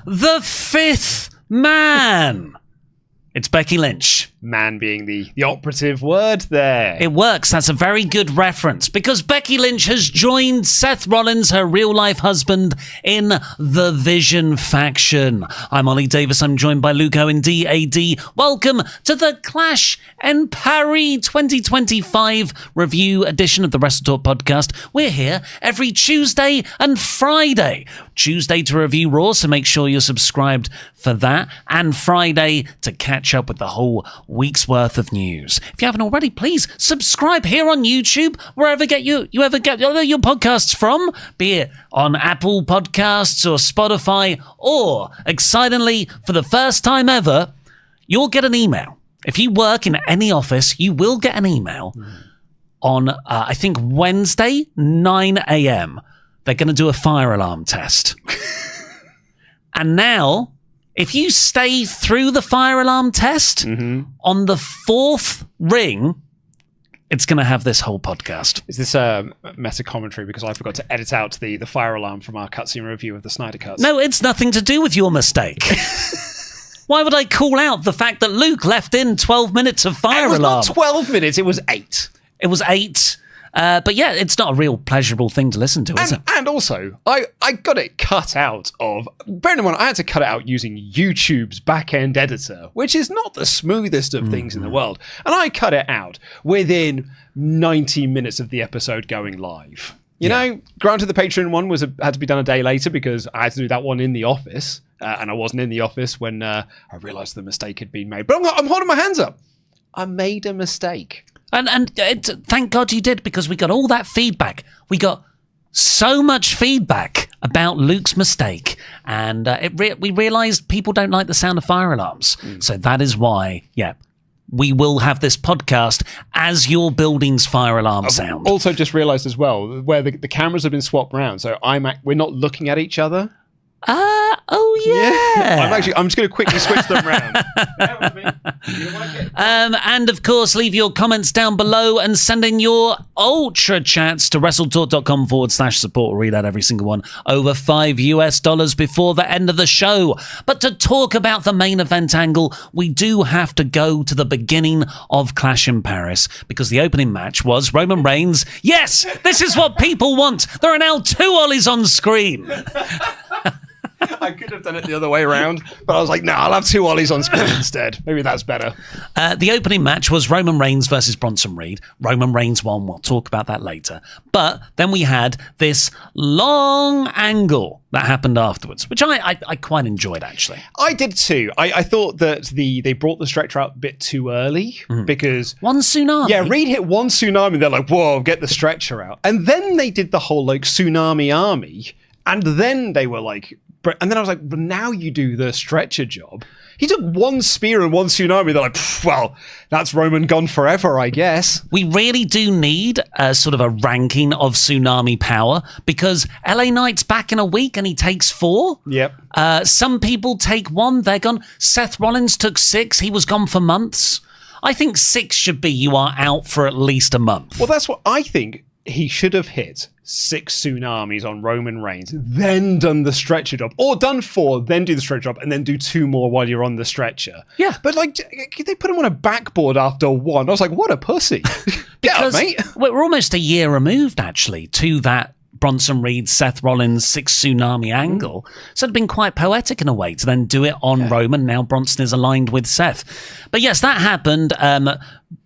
the fifth man. It's Becky Lynch. Man being the operative word there. It works. That's a very good reference because Becky Lynch has joined Seth Rollins, her real-life husband, in the Vision faction. I'm Ollie Davis. I'm joined by Luke Owen, DAD. Welcome to the Clash and Paris 2025 review edition of the WrestleTalk podcast. We're here every Tuesday and Friday. Tuesday to review Raw, so make sure you're subscribed for that. And Friday to catch up with the whole week's worth of news. If you haven't already, please subscribe here on YouTube, wherever you ever get your podcasts from, be it on Apple Podcasts or Spotify, or excitingly, for the first time ever, you'll get an email. If you work in any office, you will get an email on, I think, Wednesday, 9 a.m. They're going to do a fire alarm test. And now, if you stay through the fire alarm test, on the fourth ring, it's going to have this whole podcast. Is this meta commentary because I forgot to edit out the fire alarm from our cutscene review of the Snyder Cuts? No, it's nothing to do with your mistake. Why would I call out the fact that Luke left in 12 minutes of fire alarm? It was not 12 minutes, it was 8. It was 8. But yeah, it's not a real pleasurable thing to listen to, is it? And also, I got it cut out of... Bear in mind, I had to cut it out using YouTube's back-end editor, which is not the smoothest of things in the world. And I cut it out within 90 minutes of the episode going live. You know, granted the Patreon one had to be done a day later because I had to do that one in the office. And I wasn't in the office when I realised the mistake had been made. But I'm holding my hands up. I made a mistake. And thank God you did, because we got all that feedback. We got so much feedback about Luke's mistake. And we realised people don't like the sound of fire alarms. So that is why, we will have this podcast as your building's fire alarm sound. I've also just realised as well, where the cameras have been swapped around. So we're not looking at each other. Oh yeah. I'm just going to quickly switch them around. And of course, leave your comments down below and send in your UltraChats to WrestleTalk.com/support. We'll read out every single one. Over $5 before the end of the show. But to talk about the main event angle, we do have to go to the beginning of Clash in Paris, because the opening match was Roman Reigns. Yes, this is what people want. There are now 2 Ollies on screen. I could have done it the other way around, but I was like, no, I'll have 2 Ollies on screen instead. Maybe that's better. The opening match was Roman Reigns versus Bronson Reed. Roman Reigns won. We'll talk about that later. But then we had this long angle that happened afterwards, which I quite enjoyed, actually. I did too. I thought that they brought the stretcher out a bit too early because... One tsunami. Yeah, Reed hit one tsunami. They're like, whoa, get the stretcher out. And then they did the whole like tsunami army. And then they were like... And then I was like, well, now you do the stretcher job. He took one spear and one tsunami. They're like, well, that's Roman gone forever, I guess. We really do need sort of a ranking of tsunami power, because LA Knight's back in a week and he takes 4. Yep. Some people take 1. They're gone. Seth Rollins took 6. He was gone for months. I think 6 should be you are out for at least a month. Well, that's what I think. He should have hit 6 tsunamis on Roman Reigns, then done the stretcher job, or done 4, then do the stretcher job, and then do 2 more while you're on the stretcher. Yeah. But like, they put him on a backboard after 1. I was like, what a pussy. Get up, mate. We're almost a year removed, actually, to that Bronson Reed, Seth Rollins 6 tsunami angle. So it'd been quite poetic in a way to then do it on Roman. Now Bronson is aligned with Seth. But yes, that happened.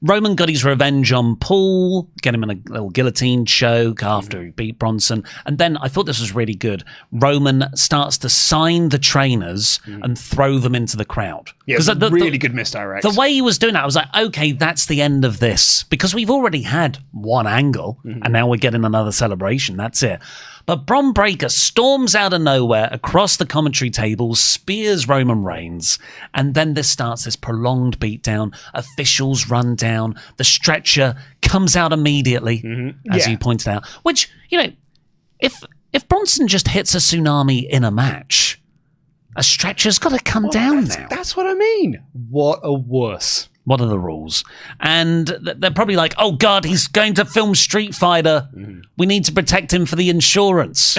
Roman got his revenge on Paul, get him in a little guillotine choke after he beat Bronson. And then I thought this was really good. Roman starts to sign the trainers and throw them into the crowd. Yeah, really good misdirect. The way he was doing that, I was like, okay, that's the end of this. Because we've already had one angle and now we're getting another celebration. That's it. But Bron Breakker storms out of nowhere across the commentary table, spears Roman Reigns, and then this starts this prolonged beatdown. Officials run down. The stretcher comes out immediately, as you pointed out. Which, you know, if Bronson just hits a tsunami in a match, a stretcher's got to come down now. That's what I mean. What a wuss. What are the rules? And they're probably like, oh, God, he's going to film Street Fighter. We need to protect him for the insurance.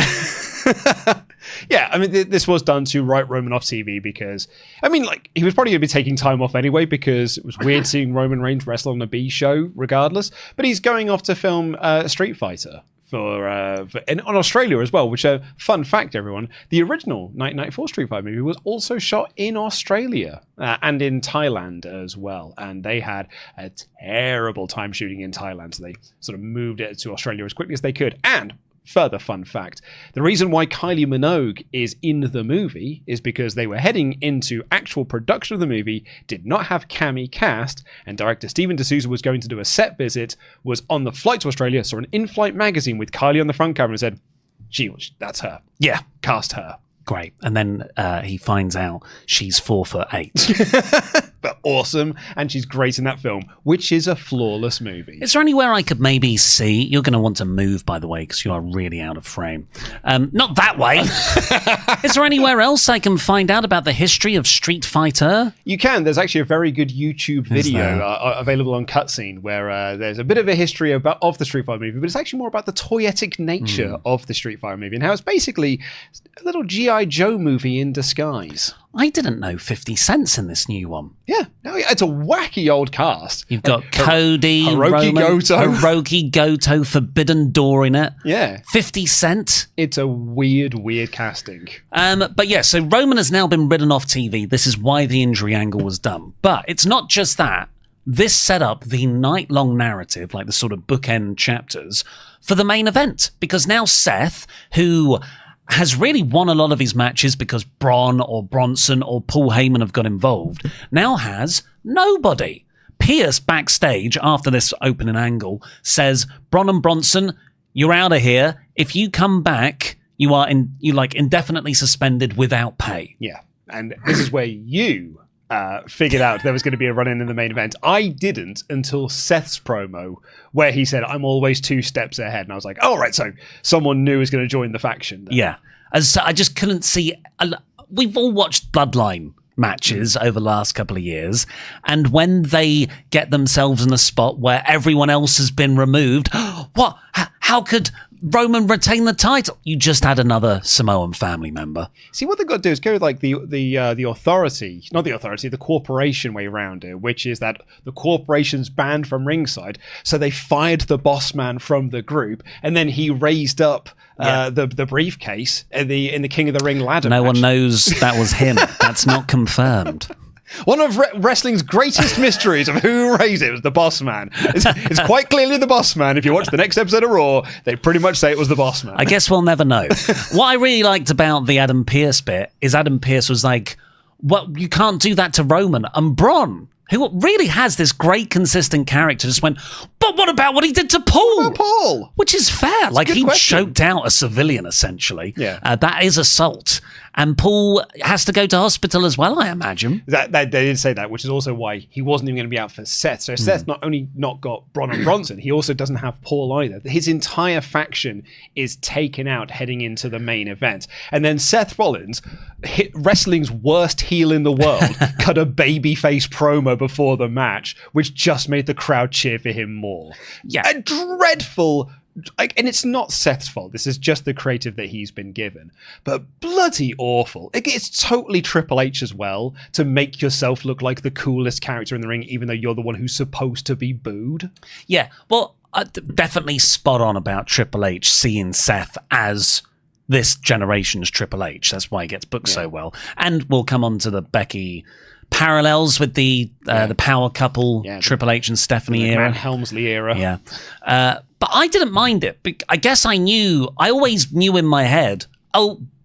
Yeah, I mean, this was done to write Roman off TV because, I mean, like, he was probably going to be taking time off anyway because it was weird seeing Roman Reigns wrestle on a B show regardless. But he's going off to film Street Fighter and on Australia as well, which, fun fact, everyone, the original 1994 Street Fighter movie was also shot in Australia and in Thailand as well. And they had a terrible time shooting in Thailand, so they sort of moved it to Australia as quickly as they could. And further fun fact, the reason why Kylie Minogue is in the movie is because they were heading into actual production of the movie, did not have Cammy cast, and director Steven D'Souza was going to do a set visit, was on the flight to Australia, saw an in-flight magazine with Kylie on the front cover and said, that's her. Yeah. Cast her. Great. And then he finds out she's 4'8". But awesome. And she's great in that film, which is a flawless movie. Is there anywhere I could maybe see? You're going to want to move, by the way, because you are really out of frame. Not that way. Is there anywhere else I can find out about the history of Street Fighter? You can. There's actually a very good YouTube video available on Cutscene where there's a bit of a history of the Street Fighter movie, but it's actually more about the toyetic nature of the Street Fighter movie and how it's basically a little G.I. Joe movie in disguise. I didn't know 50 Cent's in this new one. Yeah, no, it's a wacky old cast. You've got Cody, Hiroki Goto. Hiroki Goto, Forbidden Door in it. Yeah. 50 Cent. It's a weird casting. But yeah, so Roman has now been ridden off TV. This is why the injury angle was done. But it's not just that. This set up the night-long narrative, like the sort of bookend chapters, for the main event. Because now Seth, who has really won a lot of his matches because Bron or Bronson or Paul Heyman have got involved, now has nobody. Pierce backstage after this opening angle says, Bron and Bronson, you're out of here. If you come back, you indefinitely suspended without pay. Yeah, and this is where you figured out there was going to be a run-in the main event. I didn't until Seth's promo where he said, I'm always 2 steps ahead. And I was like, oh, right, so someone new is going to join the faction. Then. Yeah. So I just couldn't see. We've all watched Bloodline matches over the last couple of years. And when they get themselves in a spot where everyone else has been removed, what? How could Roman retain the title? You just had another Samoan family member. See, what they've got to do is go with like the authority, not the authority, the corporation way around it, which is that the corporation's banned from ringside, so they fired the boss man from the group, and then he raised up the briefcase in the King of the Ring ladder No match. one knows that was him. That's not confirmed. One of wrestling's greatest mysteries of who raised it was the boss man. It's quite clearly the boss man. If you watch the next episode of Raw, they pretty much say it was the boss man. I guess we'll never know. What I really liked about the Adam Pearce bit is Adam Pearce was like, well, you can't do that to Roman. And Bron, who really has this great consistent character, just went, but what about what he did to Paul? What about Paul? Which is fair. Like, he question. choked out a civilian, essentially. Yeah. That is assault. And Paul has to go to hospital as well, I imagine. They did say that, which is also why he wasn't even going to be out for Seth. So Seth not only not got Bron and Bronson, he also doesn't have Paul either. His entire faction is taken out heading into the main event. And then Seth Rollins, wrestling's worst heel in the world, cut a babyface promo before the match, which just made the crowd cheer for him more. Yeah. A dreadful... and it's not Seth's fault. This is just the creative that he's been given. But bloody awful. It's totally Triple H as well to make yourself look like the coolest character in the ring, even though you're the one who's supposed to be booed. Yeah, well, definitely spot on about Triple H seeing Seth as this generation's Triple H. That's why he gets booked so well. And we'll come on to the Becky parallels with the power couple, Triple H and Stephanie era. Helmsley era. Yeah. But I didn't mind it. I guess I always knew in my head,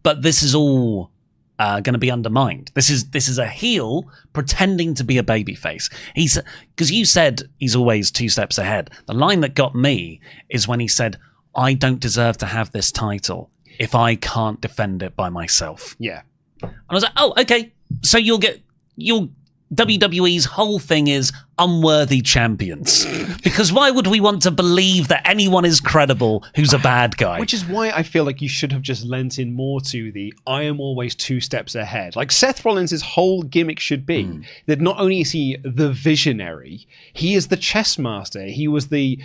but this is all going to be undermined. This is a heel pretending to be a babyface. Because you said he's always 2 steps ahead. The line that got me is when he said, I don't deserve to have this title if I can't defend it by myself. Yeah. And I was like, oh, okay. So you'll WWE's whole thing is unworthy champions. Because why would we want to believe that anyone is credible who's a bad guy? Which is why I feel like you should have just lent in more to the I am always 2 steps ahead. Like Seth Rollins' whole gimmick should be that not only is he the visionary, he is the chess master. He was the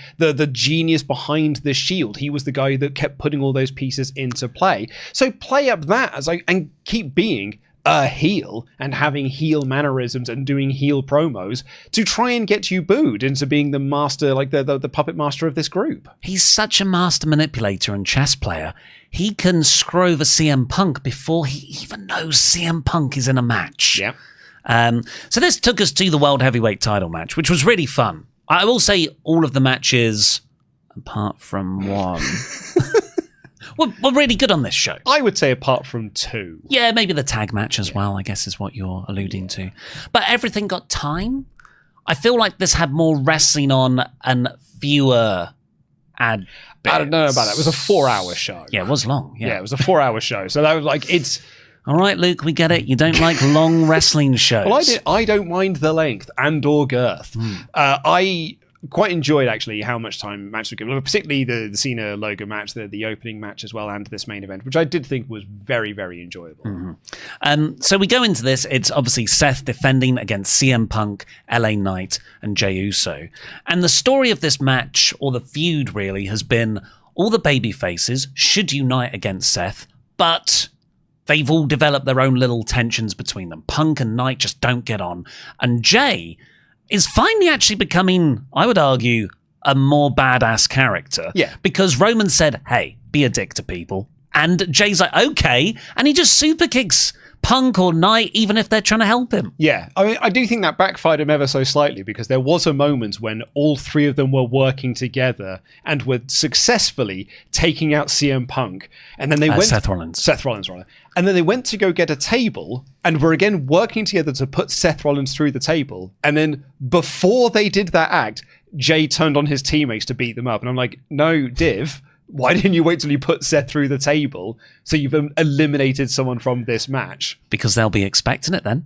genius behind the Shield. He was the guy that kept putting all those pieces into play. So play up that and keep being a heel and having heel mannerisms and doing heel promos to try and get you booed into being the master, like the puppet master of this group. He's such a master manipulator and chess player. He can screw over CM Punk before he even knows CM Punk is in a match. Yeah. So this took us to the World Heavyweight title match, which was really fun. I will say all of the matches, apart from one... We're really good on this show. I would say apart from 2. Yeah, maybe the tag match as well, I guess is what you're alluding to. But everything got time. I feel like this had more wrestling on and fewer ad bits. I don't know about that. It was a 4-hour show. Yeah, it was long. Yeah, it was a 4-hour show. So that was like, it's... All right, Luke, we get it. You don't like long wrestling shows. Well, I don't mind the length and or girth. I quite enjoyed actually how much time matches were given, particularly the Cena Logan match, the opening match as well, and this main event, which I did think was very, very enjoyable. So we go into this. It's obviously Seth defending against CM Punk, LA Knight, and Jey Uso. And the story of this match, or the feud really, has been all the baby faces should unite against Seth, but they've all developed their own little tensions between them. Punk and Knight just don't get on. And Jey is finally actually becoming, I would argue, a more badass character. Yeah. Because Roman said, hey, be a dick to people. And Jay's like, okay. And he just super kicks Punk or Knight, even if they're trying to help him. Yeah. I mean, I do think that backfired him ever so slightly, because there was a moment when all 3 of them were working together and were successfully taking out CM Punk. And then they went... Seth Rollins, rather. And then they went to go get a table and were again working together to put Seth Rollins through the table. And then before they did that act, Jey turned on his teammates to beat them up. And I'm like, no, Div, why didn't you wait till you put Seth through the table so you've eliminated someone from this match? Because they'll be expecting it then.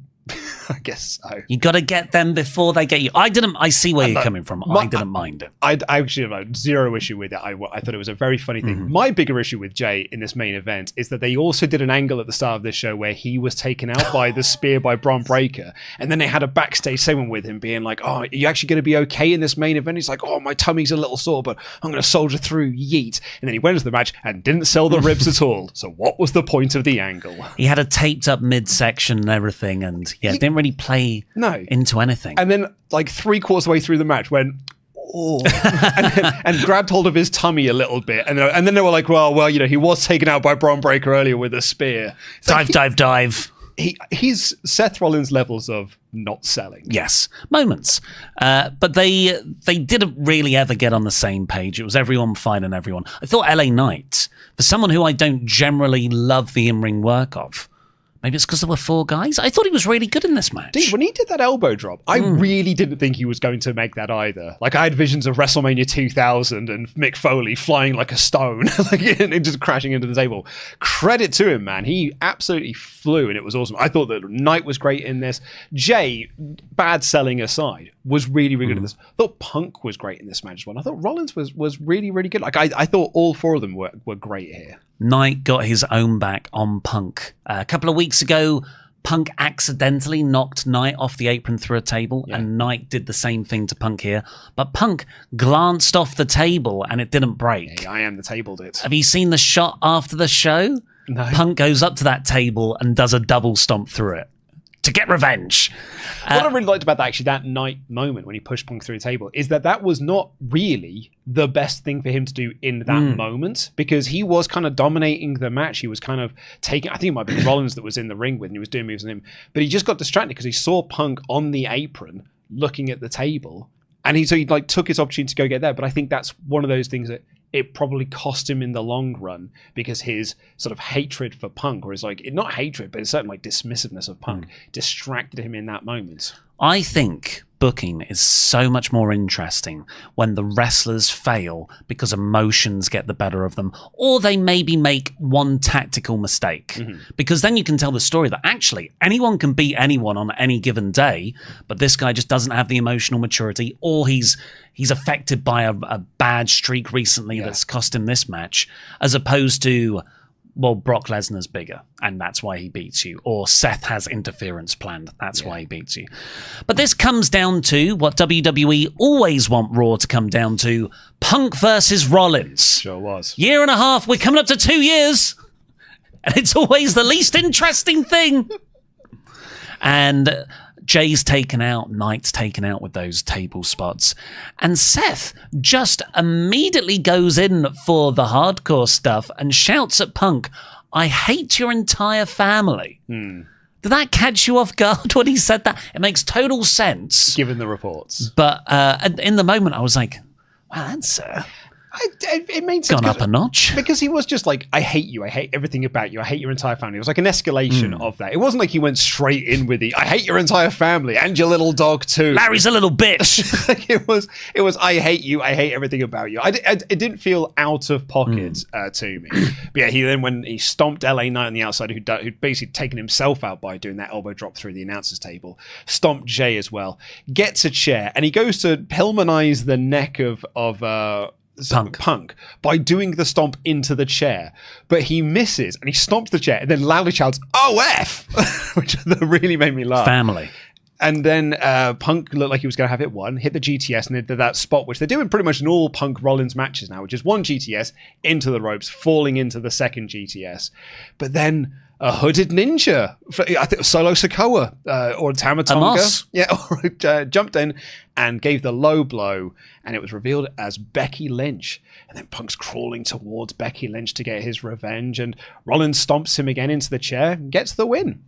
I guess so. You got to get them before they get you. I see where you're coming from. I didn't mind it. I actually have zero issue with it. I thought it was a very funny thing. My bigger issue with Jey in this main event is that they also did an angle at the start of this show where he was taken out by the spear by Bron Breakker. And then they had a backstage segment with him being like, oh, are you actually going to be okay in this main event? He's like, oh, my tummy's a little sore, but I'm going to soldier through, yeet. And then he went into the match and didn't sell the ribs at all. So what was the point of the angle? He had a taped up midsection and everything, and didn't really play into anything. And then, like 3/4 way through the match, went, oh, and grabbed hold of his tummy a little bit. And then they were like, well, you know, he was taken out by Bron Breakker earlier with a spear. Dive. He's Seth Rollins levels of not selling. Yes, moments. But they didn't really ever get on the same page. It was everyone fighting everyone. I thought LA Knight, for someone who I don't generally love the in-ring work of, maybe it's because there were 4 guys. I thought he was really good in this match. Dude, when he did that elbow drop, I really didn't think he was going to make that either. Like, I had visions of WrestleMania 2000 and Mick Foley flying like a stone, and just crashing into the table. Credit to him, man. He absolutely flew, and it was awesome. I thought that Knight was great in this. Jey, bad selling aside, was really, really good in this. I thought Punk was great in this match as well. I thought Rollins was really, really good. Like, I thought all 4 of them were great here. Knight got his own back on Punk. A couple of weeks ago, Punk accidentally knocked Knight off the apron through a table, and Knight did the same thing to Punk here. But Punk glanced off the table and it didn't break. Hey, I am the tabled it. Have you seen the shot after the show? No. Punk goes up to that table and does a double stomp through it to get revenge. What I really liked about that Knight moment when he pushed Punk through the table is that was not really the best thing for him to do in that moment, because he was kind of dominating the match. He was kind of taking, I think it might be Rollins that was in the ring with, and he was doing moves on him, but he just got distracted because he saw Punk on the apron looking at the table, and he like took his opportunity to go get there. But I think that's one of those things that it probably cost him in the long run, because his sort of hatred for Punk, or his like, not hatred, but it's certainly like dismissiveness of Punk, distracted him in that moment. I think booking is so much more interesting when the wrestlers fail because emotions get the better of them, or they maybe make one tactical mistake. Because then you can tell the story that actually anyone can beat anyone on any given day, but this guy just doesn't have the emotional maturity, or he's affected by a bad streak recently that's cost him this match, as opposed to, well, Brock Lesnar's bigger, and that's why he beats you. Or Seth has interference planned, that's why he beats you. But this comes down to what WWE always want Raw to come down to: Punk versus Rollins. Sure was. Year and a half, we're coming up to 2 years, and it's always the least interesting thing. And Jay's taken out, Knight's taken out with those table spots. And Seth just immediately goes in for the hardcore stuff and shouts at Punk, "I hate your entire family." Did that catch you off guard when he said that? It makes total sense. Given the reports. But in the moment, I was like, wow, that's It made sense. gone up a notch. Because he was just like, I hate you. I hate everything about you. I hate your entire family. It was like an escalation of that. It wasn't like he went straight in with the, I hate your entire family and your little dog too. Larry's a little bitch. Like it was, I hate you. I hate everything about you. It didn't feel out of pocket to me. But yeah, when he stomped LA Knight on the outside, who'd basically taken himself out by doing that elbow drop through the announcer's table, stomped Jay as well, gets a chair, and he goes to Pillmanize the neck of Punk by doing the stomp into the chair, but he misses and he stomps the chair and then loudly shouts "OF," which really made me laugh. Family. And then Punk looked like he was going to have it won, hit the GTS, and they did that spot, which they're doing pretty much in all Punk Rollins matches now, which is one GTS into the ropes, falling into the second GTS. But then a hooded ninja, I think it was Solo Sikoa or Tama Tonga, jumped in and gave the low blow, and it was revealed as Becky Lynch. And then Punk's crawling towards Becky Lynch to get his revenge, and Rollins stomps him again into the chair and gets the win.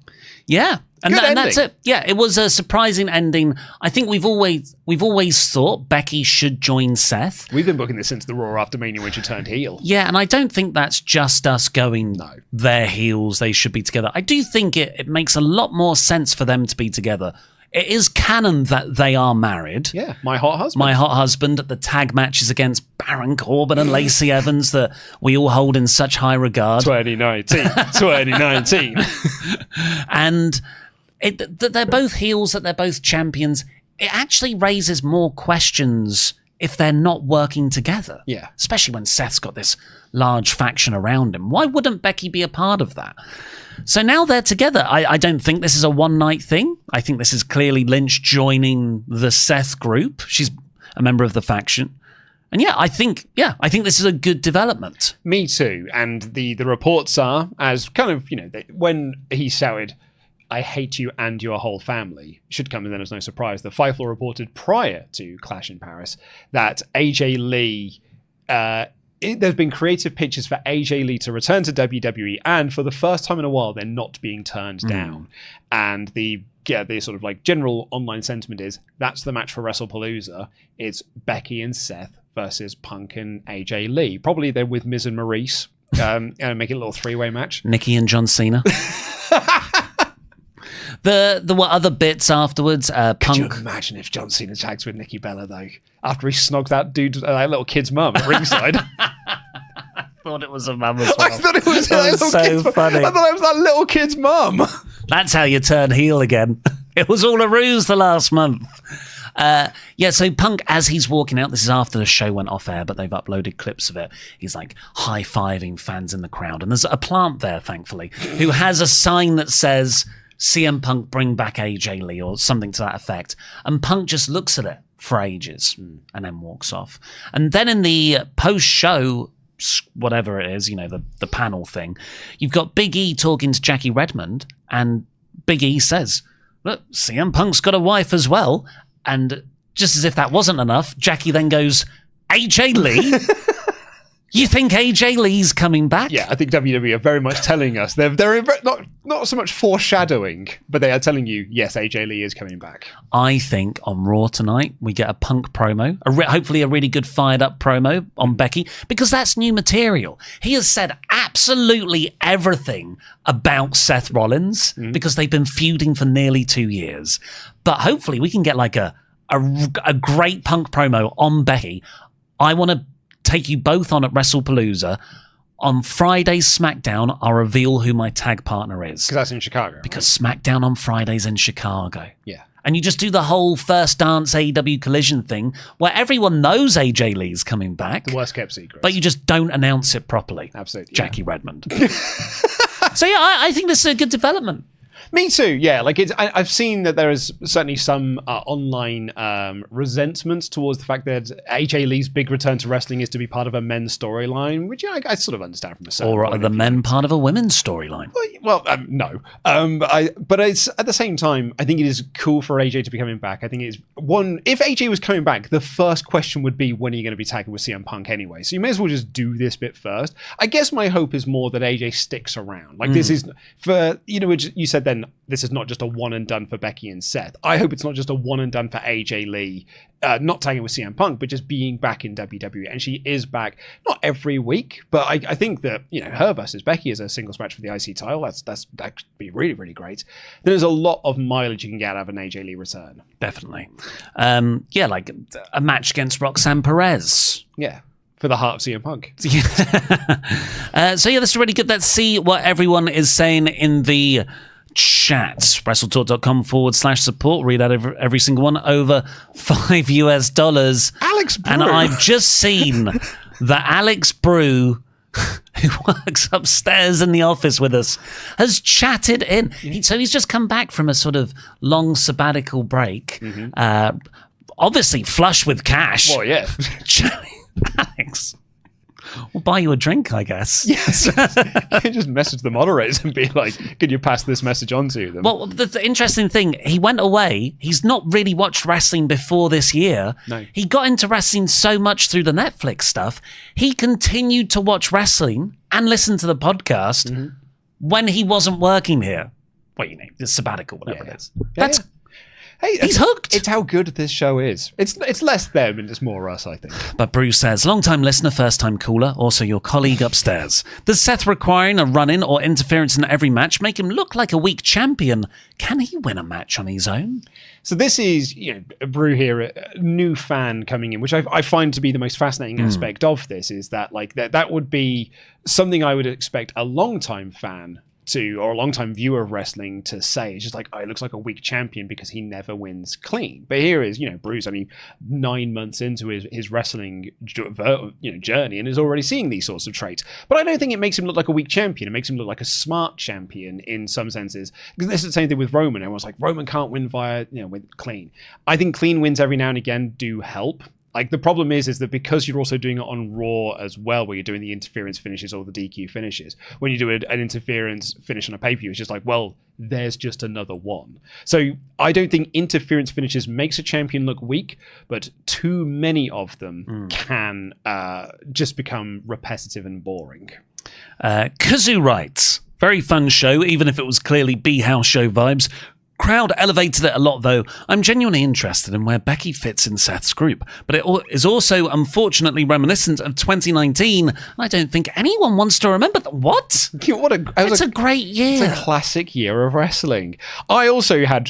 Yeah, and that's it. Yeah, it was a surprising ending. I think we've always thought Becky should join Seth. We've been booking this since the Raw after Mania when she turned heel. Yeah, and I don't think that's just us going, no, they're heels, they should be together. I do think it makes a lot more sense for them to be together. It is canon that they are married. Yeah, My Hot Husband. My Hot Husband, the tag matches against Baron Corbin and Lacey Evans that we all hold in such high regard. 2019. And that they're both heels, that they're both champions. It actually raises more questions if they're not working together. Yeah. Especially when Seth's got this large faction around him. Why wouldn't Becky be a part of that? So now they're together. I don't think this is a one-night thing. I think this is clearly Lynch joining the Seth group. She's a member of the faction. And I think this is a good development. Me too. And the reports are, as kind of, when he shouted, "I hate you and your whole family," should come in then as no surprise. The Fightful reported prior to Clash in Paris that AJ Lee... there's been creative pitches for AJ Lee to return to WWE, and for the first time in a while, they're not being turned down. And the sort of like general online sentiment is that's the match for WrestlePalooza. It's Becky and Seth versus Punk and AJ Lee. Probably they're with Miz and Maurice, and make it a little three-way match. Nikki and John Cena. There were other bits afterwards. Punk. Could you imagine if John Cena tags with Nikki Bella though? After he snogged that dude, that little kid's mum at ringside. I thought it was a mum as well. I thought it was so funny. I thought it was that little kid's mum. That's how you turn heel again. It was all a ruse the last month. So Punk, as he's walking out, this is after the show went off air, but they've uploaded clips of it. He's like high-fiving fans in the crowd. And there's a plant there, thankfully, who has a sign that says, "CM Punk, bring back AJ Lee," or something to that effect. And Punk just looks at it for ages and then walks off. And then in the post-show, whatever it is, the panel thing, you've got Big E talking to Jackie Redmond, and Big E says, "Look, CM Punk's got a wife as well." And just as if that wasn't enough, Jackie then goes, "AJ Lee? You think AJ Lee's coming back?" Yeah, I think WWE are very much telling us. They're not so much foreshadowing, but they are telling you, yes, AJ Lee is coming back. I think on Raw tonight, we get a Punk promo, hopefully a really good fired-up promo on Becky, because that's new material. He has said absolutely everything about Seth Rollins, because they've been feuding for nearly 2 years. But hopefully we can get like a a great Punk promo on Becky. I want to take you both on at WrestlePalooza. On Friday's SmackDown, I'll reveal who my tag partner is. Because that's in Chicago. Because SmackDown on Friday's in Chicago. Yeah. And you just do the whole first dance AEW Collision thing where everyone knows AJ Lee's coming back. The worst kept secret. But you just don't announce it properly. Absolutely. Jackie Redmond. So yeah, I think this is a good development. Me too, yeah. Like I've seen that there is certainly some online resentment towards the fact that AJ Lee's big return to wrestling is to be part of a men's storyline, which I sort of understand from a certain Or point are the men part of a women's storyline? Well, no. But it's at the same time, I think it is cool for AJ to be coming back. I think it's if AJ was coming back, the first question would be, when are you going to be tagging with CM Punk anyway? So you may as well just do this bit first. I guess my hope is more that AJ sticks around. Like this is for, you said then, this is not just a one and done for Becky and Seth. I hope it's not just a one and done for AJ Lee, not tagging with CM Punk, but just being back in WWE. And she is back, not every week, but I think that, her versus Becky as a singles match for the IC title, that could be really, really great. There's a lot of mileage you can get out of an AJ Lee return. Definitely. Yeah, like a match against Roxanne Perez. Yeah. For the heart of CM Punk. So yeah, this is really good. Let's see what everyone is saying in the chats. WrestleTalk.com/support. Read out every single one. Over $5. Alex Brew. And I've just seen that Alex Brew, who works upstairs in the office with us, has chatted in. So he's just come back from a sort of long sabbatical break. Obviously flush with cash. Well, yeah. Alex, we'll buy you a drink, I guess. Yes. You can just message the moderators and be like, can you pass this message on to them? Well, the interesting thing, he went away. He's not really watched wrestling before this year. No. He got into wrestling so much through the Netflix stuff. He continued to watch wrestling and listen to the podcast when he wasn't working here. Well, the sabbatical, whatever it is. That's Hey, he's hooked. It's how good this show is. It's less them and it's more us, I think. But Bruce says, long-time listener, first-time caller, also your colleague upstairs. Does Seth requiring a run-in or interference in every match make him look like a weak champion? Can he win a match on his own? So this is, Brew here, a new fan coming in, which I find to be the most fascinating aspect of this, is that that would be something I would expect a long-time fan or a long-time viewer of wrestling to say. It's just like, he looks like a weak champion because he never wins clean. But here is, Bruce only 9 months into his wrestling journey and is already seeing these sorts of traits. But I don't think it makes him look like a weak champion. It makes him look like a smart champion in some senses. Because this is the same thing with Roman. Everyone's like, Roman can't win via, with clean. I think clean wins every now and again do help. Like, the problem is that because you're also doing it on Raw as well, where you're doing the interference finishes or the DQ finishes, when you do an interference finish on a pay-per-view, it's just like, well, there's just another one. So I don't think interference finishes makes a champion look weak, but too many of them can just become repetitive and boring. Kazoo writes, very fun show, even if it was clearly B-House show vibes. Crowd elevated it a lot, though. I'm genuinely interested in where Becky fits in Seth's group, but it is also unfortunately reminiscent of 2019, and I don't think anyone wants to remember that. What? It's a great year. It's a classic year of wrestling. I also had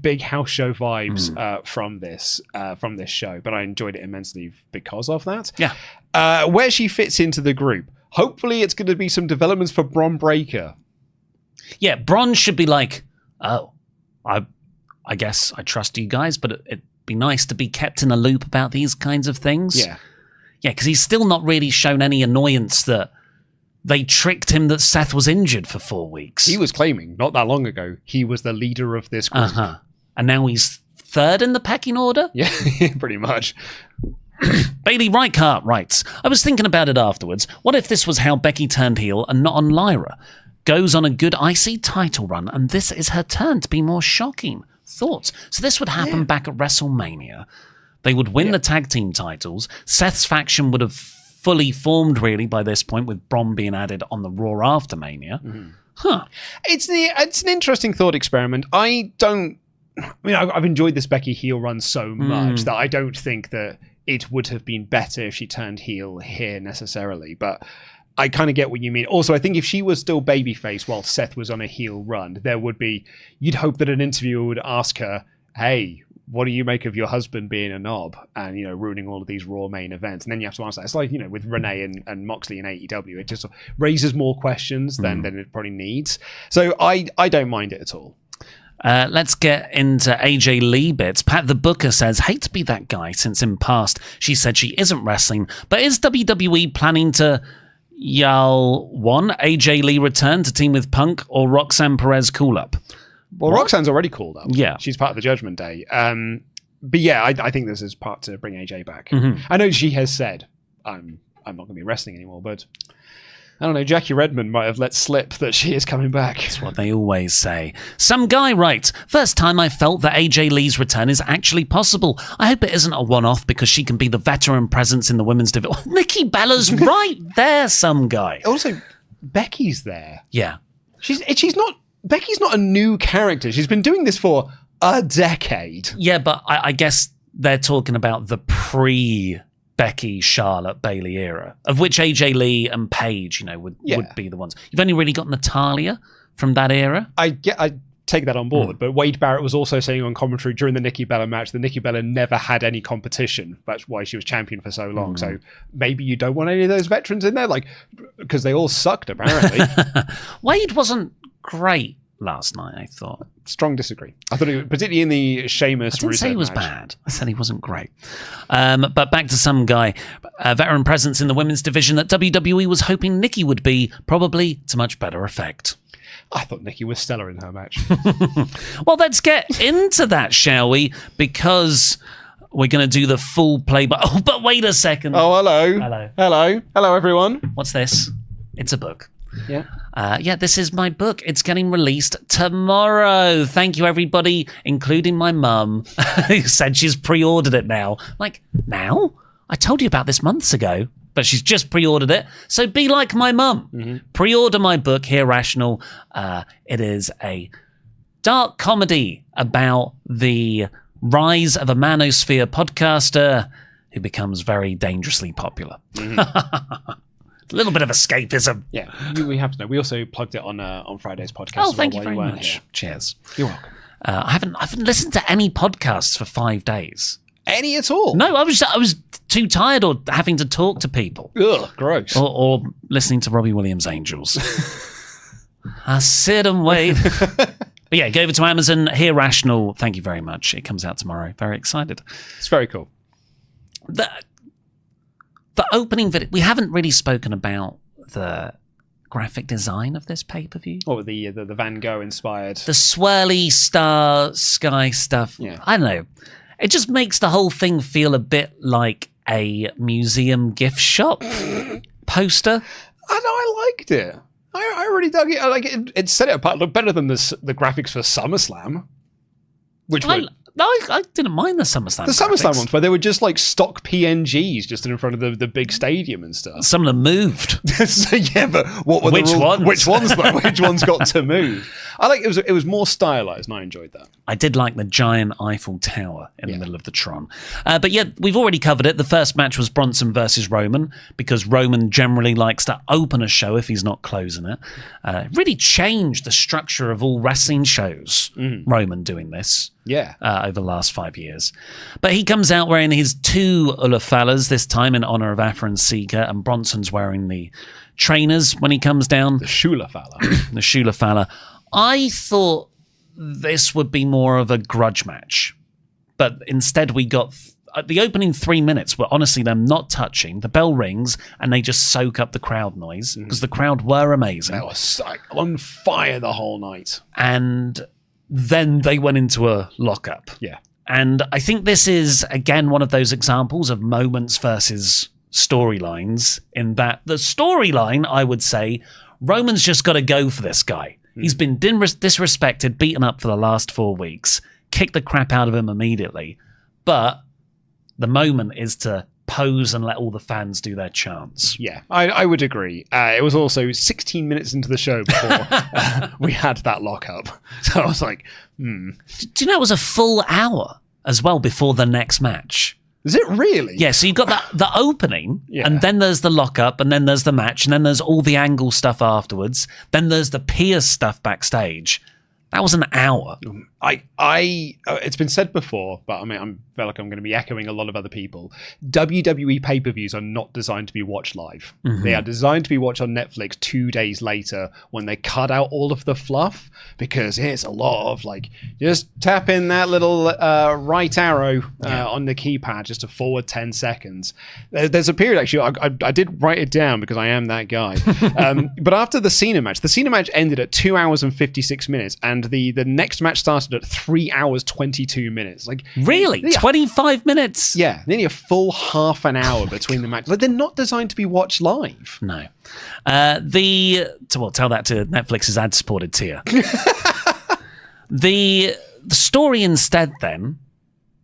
big house show vibes from this show, but I enjoyed it immensely because of that. Yeah. Where she fits into the group. Hopefully it's going to be some developments for Bron Breakker. Yeah, Bron should be like, I guess I trust you guys, but it'd be nice to be kept in a loop about these kinds of things. Yeah. Yeah, because he's still not really shown any annoyance that they tricked him that Seth was injured for 4 weeks. He was claiming, not that long ago, he was the leader of this group. And now he's third in the pecking order? Yeah, pretty much. Bailey Reichart writes, I was thinking about it afterwards. What if this was how Becky turned heel and not on Lyra? Goes on a good IC title run, and this is her turn to be more shocking. Thoughts? So this would happen back at WrestleMania. They would win the tag team titles. Seth's faction would have fully formed, really, by this point, with Bron being added on the Raw after Mania. It's an interesting thought experiment. I've enjoyed this Becky heel run so much that I don't think that it would have been better if she turned heel here necessarily, but I kind of get what you mean. Also, I think if she was still babyface while Seth was on a heel run, you'd hope that an interviewer would ask her, hey, what do you make of your husband being a knob and, ruining all of these Raw main events? And then you have to answer that. It's like, with Renee and Moxley in AEW, it just raises more questions than it probably needs. So I don't mind it at all. Let's get into AJ Lee bits. Pat the Booker says, hate to be that guy since in past she said she isn't wrestling, but is WWE planning to AJ Lee return to team with Punk or Roxanne Perez call up? Well, Roxanne's already called up. Yeah. She's part of the Judgment Day. But yeah, I think this is part to bring AJ back. Mm-hmm. I know she has said, I'm not going to be wrestling anymore, but I don't know, Jackie Redmond might have let slip that she is coming back. That's what they always say. Some guy writes, first time I felt that AJ Lee's return is actually possible. I hope it isn't a one-off because she can be the veteran presence in the women's division. Nikki Bella's right there, some guy. Also, Becky's there. Yeah. Becky's not a new character. She's been doing this for a decade. Yeah, but I guess they're talking about the pre-Becky, Charlotte, Bayley era, of which AJ Lee and Paige, would be the ones. You've only really got Natalia from that era. I take that on board, but Wade Barrett was also saying on commentary during the Nikki Bella match that Nikki Bella never had any competition. That's why she was champion for so long. So maybe you don't want any of those veterans in there, because they all sucked, apparently. Wade wasn't great last night, I thought. Strong disagree. I thought, particularly in the Sheamus. I didn't say he was match. bad. I said he wasn't great. But back to some guy, a veteran presence in the women's division that WWE was hoping Nikki would be, probably to much better effect. I thought Nikki was stellar in her match. Well, let's get into that, shall we? Because we're going to do the full play. But wait a second. Oh, hello. Hello, everyone. What's this? It's a book. Yeah. This is my book. It's getting released tomorrow. Thank you, everybody, including my mum, who said she's pre-ordered it now. Like, now? I told you about this months ago, but she's just pre-ordered it. So be like my mum. Mm-hmm. Pre-order my book, Here Rational. It is a dark comedy about the rise of a manosphere podcaster who becomes very dangerously popular. Mm-hmm. A little bit of escapism. Yeah, we have to know. We also plugged it on Friday's podcast. Oh, thank you very much. Here. Cheers. You're welcome. I haven't listened to any podcasts for 5 days. Any at all? No, I was too tired or having to talk to people. Ugh, gross. Or listening to Robbie Williams' Angels. I sit and wait. But yeah, go over to Amazon. Here Rational. Thank you very much. It comes out tomorrow. Very excited. It's very cool. The opening video, we haven't really spoken about the graphic design of this pay-per-view. Or the Van Gogh inspired. The swirly star sky stuff. Yeah. I don't know. It just makes the whole thing feel a bit like a museum gift shop poster. I know, I liked it. I really dug it. I like it. It set it apart. Looked better than the graphics for SummerSlam. I didn't mind the SummerSlam. The SummerSlam ones, where they were just like stock PNGs just in front of the big stadium and stuff. Some of them moved. So, yeah, but what were Which ones? Which ones though? Which ones got to move? I like it was more stylized, and I enjoyed that. I did like the giant Eiffel Tower in the middle of the Tron. But yeah, we've already covered it. The first match was Bronson versus Roman, because Roman generally likes to open a show if he's not closing it. Really changed the structure of all wrestling shows, Roman doing this. Yeah. Over the last 5 years. But he comes out wearing his 2 Ulafalas, this time in honor of Afa and Sika, and Bronson's wearing the trainers when he comes down. The Shulafala. The Shulafala. I thought this would be more of a grudge match. But instead we got... the opening 3 minutes were honestly them not touching. The bell rings and they just soak up the crowd noise, because the crowd were amazing. They were on fire the whole night. And then they went into a lockup. Yeah. And I think this is, again, one of those examples of moments versus storylines, in that the storyline, I would say, Roman's just got to go for this guy. He's been disrespected, beaten up for the last 4 weeks, kick the crap out of him immediately. But the moment is to pose and let all the fans do their chants. Yeah, I would agree. It was also 16 minutes into the show before we had that lockup. So I was like, Do you know it was a full hour as well before the next match? Is it really? Yeah, so you've got the opening, and then there's the lockup, and then there's the match, and then there's all the angle stuff afterwards. Then there's the Pierce stuff backstage. That was an hour. It's been said before, but I mean, I feel like I'm going to be echoing a lot of other people. WWE pay-per-views are not designed to be watched live. They are designed to be watched on Netflix 2 days later when they cut out all of the fluff, because it's a lot of like, just tap in that little right arrow on the keypad just to forward 10 seconds. There's a period, actually, I did write it down because I am that guy. But after the Cena match ended at 2 hours and 56 minutes, and the next match started at 3 hours 22 minutes. Like, really? 25 minutes? Yeah, nearly a full half an hour between the matches. Like, they're not designed to be watched live. No. Tell that to Netflix's ad-supported tier. The story instead, then,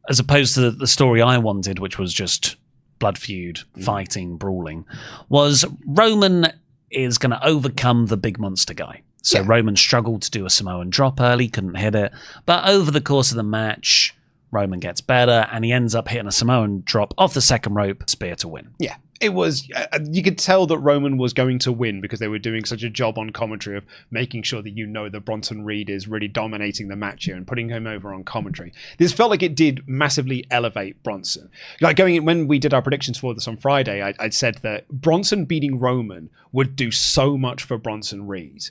as opposed to the story I wanted, which was just blood feud, fighting, brawling, was Roman is going to overcome the big monster guy. So Roman struggled to do a Samoan drop early, couldn't hit it. But over the course of the match, Roman gets better, and he ends up hitting a Samoan drop off the second rope, spear to win. Yeah, it was... you could tell that Roman was going to win because they were doing such a job on commentary of making sure that that Bronson Reed is really dominating the match here and putting him over on commentary. This felt like it did massively elevate Bronson. Like, going in, when we did our predictions for this on Friday, I'd said that Bronson beating Roman would do so much for Bronson Reed.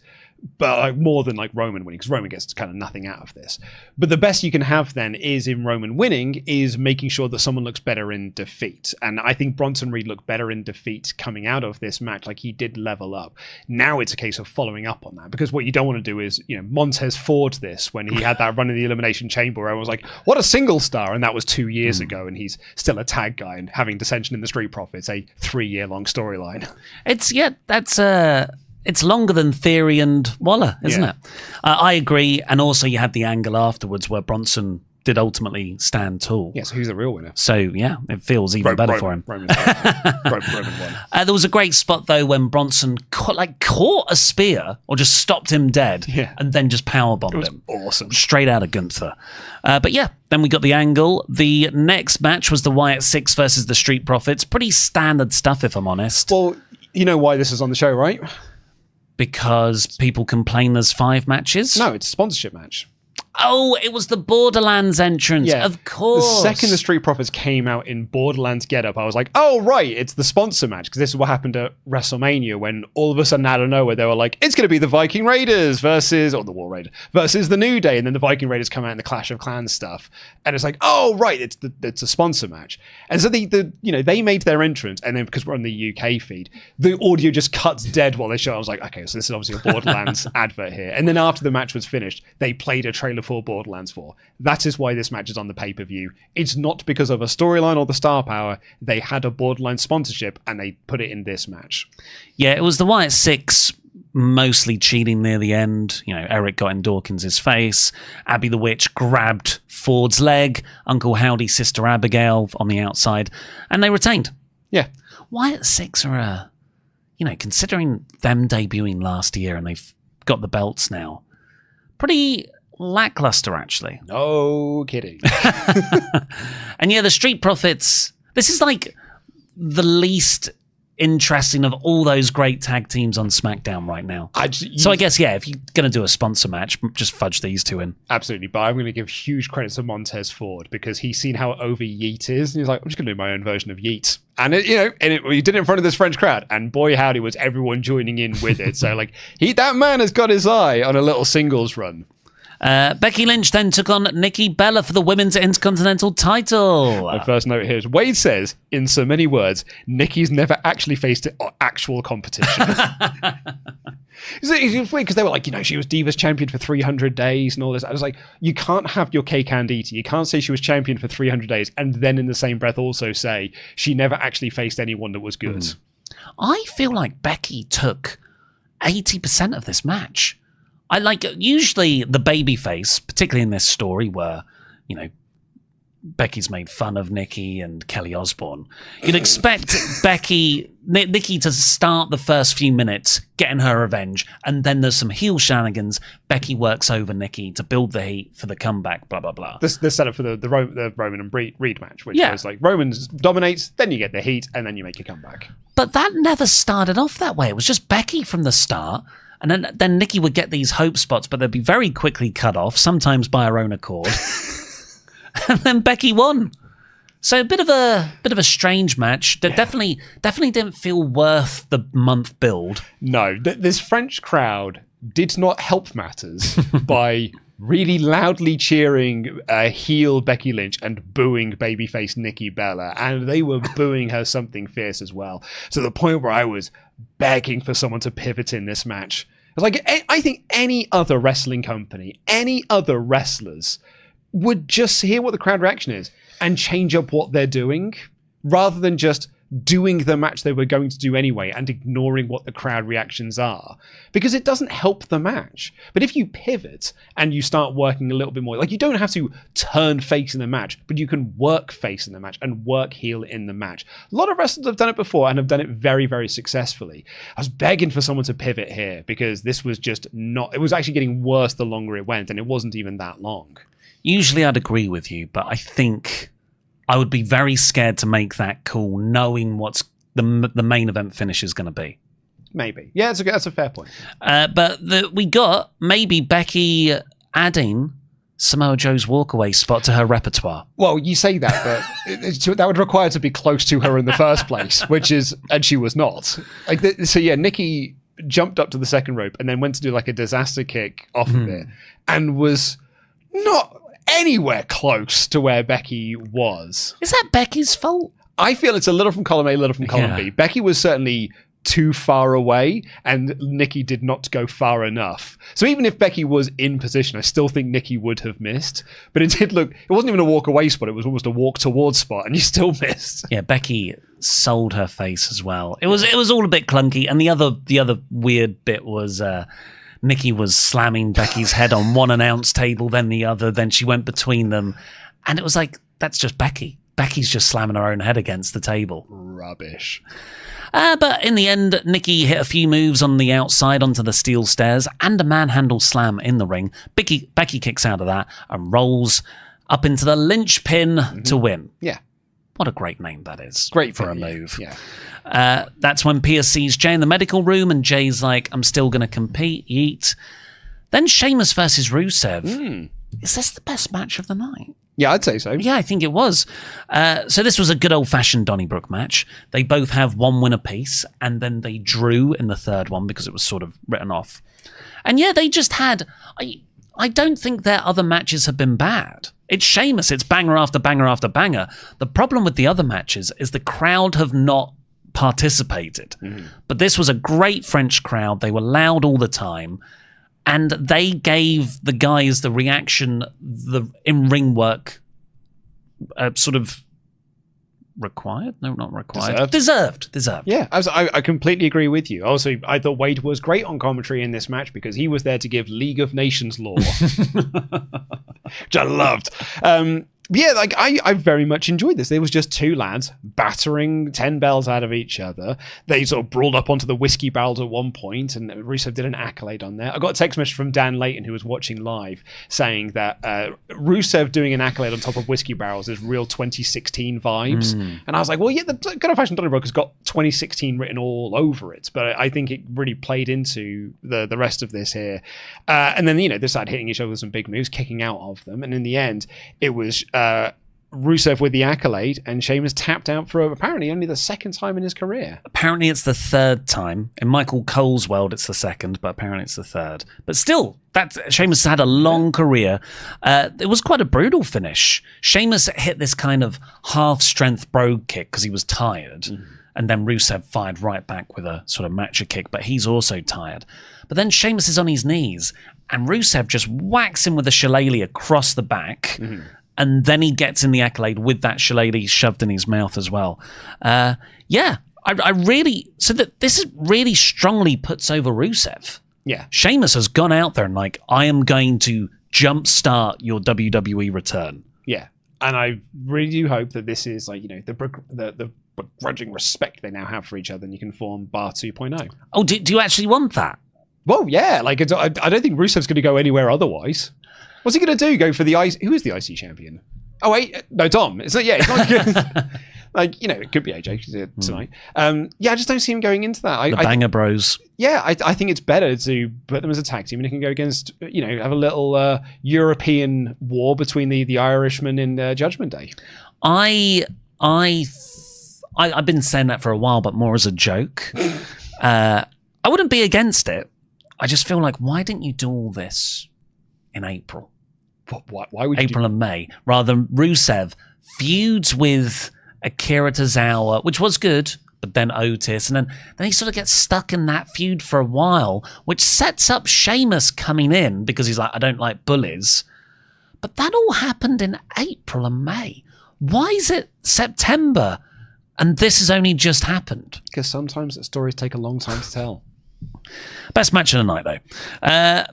But like, more than like Roman winning, because Roman gets kind of nothing out of this. But the best you can have then is in Roman winning is making sure that someone looks better in defeat. And I think Bronson Reed looked better in defeat coming out of this match. Like, he did level up. Now it's a case of following up on that, because what you don't want to do is, Montez Ford this when he had that run in the Elimination Chamber where I was like, what a single star. And that was 2 years ago, and he's still a tag guy and having dissension in the Street Profits, a 3-year-long storyline. It's longer than Theory and Waller, isn't it? I agree. And also you had the angle afterwards where Bronson did ultimately stand tall. Yeah, so who's the real winner? So, yeah, it feels even better for him. Roman won. There was a great spot, though, when Bronson caught a spear or just stopped him dead and then just powerbombed him. Awesome. Straight out of Gunther. But yeah, then we got the angle. The next match was the Wyatt 6 versus the Street Profits. Pretty standard stuff, if I'm honest. Well, you know why this is on the show, right? Because people complain there's 5 matches? No, it's a sponsorship match. Oh, it was the Borderlands entrance. Yeah. Of course. The second the Street Profits came out in Borderlands getup, I was like, oh, right, it's the sponsor match. Because this is what happened at WrestleMania when all of a sudden out of nowhere they were like, it's going to be the Viking Raiders versus the War Raiders versus the New Day. And then the Viking Raiders come out in the Clash of Clans stuff. And it's like, oh, right, it's a sponsor match. And so they made their entrance. And then because we're on the UK feed, the audio just cuts dead while they show. I was like, okay, so this is obviously a Borderlands advert here. And then after the match was finished, they played a trailer for Borderlands 4. That is why this match is on the pay-per-view. It's not because of a storyline or the star power. They had a Borderlands sponsorship and they put it in this match. Yeah, it was the Wyatt 6 mostly cheating near the end. Eric got in Dawkins' face. Abby the Witch grabbed Ford's leg. Uncle Howdy, Sister Abigail on the outside. And they retained. Yeah. Wyatt 6 are, considering them debuting last year and they've got the belts now, pretty lackluster, actually. No kidding. And yeah, the Street Profits, this is like the least interesting of all those great tag teams on SmackDown right now. So I guess, if you're going to do a sponsor match, just fudge these two in. Absolutely, but I'm going to give huge credit to Montez Ford because he's seen how over Yeet is, and he's like, I'm just going to do my own version of Yeet. And he did it in front of this French crowd, and boy howdy was everyone joining in with it. So like, that man has got his eye on a little singles run. Becky Lynch then took on Nikki Bella for the Women's Intercontinental title. My first note here is Wade says, in so many words, Nikki's never actually faced actual competition. It's weird because they were like, she was Divas champion for 300 days and all this. I was like, you can't have your cake and eat it. You can't say she was champion for 300 days and then in the same breath also say she never actually faced anyone that was good. I feel like Becky took 80% of this match. I like usually the babyface, particularly in this story where, Becky's made fun of Nikki and Kelly Osbourne. You'd expect Nikki to start the first few minutes getting her revenge, and then there's some heel shenanigans. Becky works over Nikki to build the heat for the comeback, blah, blah, blah. The setup for the Roman and Reed match, which was like Roman dominates, then you get the heat, and then you make a comeback. But that never started off that way. It was just Becky from the start. And then Nikki would get these hope spots, but they'd be very quickly cut off, sometimes by her own accord. And then Becky won. So a bit of a strange match that definitely didn't feel worth the month build. No, this French crowd did not help matters by really loudly cheering heel Becky Lynch and booing babyface Nikki Bella, and they were booing her something fierce as well. To the point where I was begging for someone to pivot in this match. It's like, I think any other wrestling company, any other wrestlers would just hear what the crowd reaction is and change up what they're doing, rather than just doing the match they were going to do anyway and ignoring what the crowd reactions are, because it doesn't help the match. But if you pivot and you start working a little bit more, like, you don't have to turn face in the match, but you can work face in the match and work heel in the match. A lot of wrestlers have done it before and have done it very, very successfully. I was begging for someone to pivot here, because this was just not, it was actually getting worse the longer it went, and it wasn't even that long. Usually I'd agree with you, but I think I would be very scared to make that call, knowing what's the main event finish is going to be. Maybe. Yeah, that's a fair point. But we got maybe Becky adding Samoa Joe's walkaway spot to her repertoire. Well, you say that, but that would require to be close to her in the first place, and she was not. So yeah, Nikki jumped up to the second rope and then went to do like a disaster kick off of it, and was not anywhere close to where Becky was. Is that Becky's fault? I feel it's a little from column A, a little from column B. Becky was certainly too far away, and Nikki did not go far enough. So even if Becky was in position, I still think Nikki would have missed. But it did look, it wasn't even a walk away spot, it was almost a walk towards spot, and you still missed. Yeah, Becky sold her face as well. It was all a bit clunky, and the other weird bit was Nikki was slamming Becky's head on one announce table, then the other, then she went between them. And it was like, that's just Becky. Becky's just slamming her own head against the table. Rubbish. But in the end, Nikki hit a few moves on the outside onto the steel stairs and a manhandle slam in the ring. Becky kicks out of that and rolls up into the Lynch pin to win. Yeah. What a great name that is. Great for a move. Yeah. That's when Pia sees Jay in the medical room, and Jay's like, I'm still going to compete, yeet. Then Sheamus versus Rusev. Is this the best match of the night? Yeah, I'd say so. Yeah, I think it was. So this was a good old-fashioned Donnybrook match. They both have one win apiece, and then they drew in the third one because it was sort of written off. And yeah, they just had... I don't think their other matches have been bad. It's Sheamus. It's banger after banger after banger. The problem with the other matches is the crowd have not participated. But this was a great French crowd. They were loud all the time. And they gave the guys the reaction, the in-ring work, sort of required? No, not required. Deserved. Yeah, I completely agree with you. Also, I thought Wade was great on commentary in this match because he was there to give League of Nations lore, which I loved. Yeah, like I very much enjoyed this. There was just two lads battering 10 bells out of each other. They sort of brawled up onto the whiskey barrels at one point, and Rusev did an accolade on there. I got a text message from Dan Layton, who was watching live, saying that Rusev doing an accolade on top of whiskey barrels is real 2016 vibes. And I was like, well, yeah, the good old-fashioned Donnybrook has got 2016 written all over it, but I think it really played into the rest of this here. And then, they started hitting each other with some big moves, kicking out of them, and in the end, it was Rusev with the accolade, and Sheamus tapped out for apparently only the second time in his career. Apparently it's the third time. In Michael Cole's world, it's the second, but apparently it's the third. But still, Sheamus had a long career. It was quite a brutal finish. Sheamus hit this kind of half-strength brogue kick because he was tired, and then Rusev fired right back with a sort of matcha kick, but he's also tired. But then Sheamus is on his knees, and Rusev just whacks him with a shillelagh across the back, and then he gets in the accolade with that shillelagh shoved in his mouth as well. I really... So that this really strongly puts over Rusev. Yeah. Sheamus has gone out there and like, I am going to jumpstart your WWE return. Yeah. And I really do hope that this is like, the begrudging respect they now have for each other, and you can form Bar 2.0. Oh, do you actually want that? Well, yeah. Like, I don't think Rusev's going to go anywhere otherwise. What's he going to do? Go for the IC? Who is the IC champion? Oh, wait. No, Dom. It's not, yeah. It's not good. Like, it could be AJ tonight. Yeah, I just don't see him going into that. The Banger Bros. Yeah, I think it's better to put them as a tag team and it can go against, have a little European war between the Irishmen in Judgment Day. I've been saying that for a while, but more as a joke. I wouldn't be against it. I just feel like, why didn't you do all this in April? Why would you April and May, rather than Rusev feuds with Akira Tozawa, which was good, but then Otis, and then he sort of gets stuck in that feud for a while, which sets up Sheamus coming in because he's like, I don't like bullies. But that all happened in April and May. Why is it September and this has only just happened? Because sometimes the stories take a long time to tell. Best match of the night, though.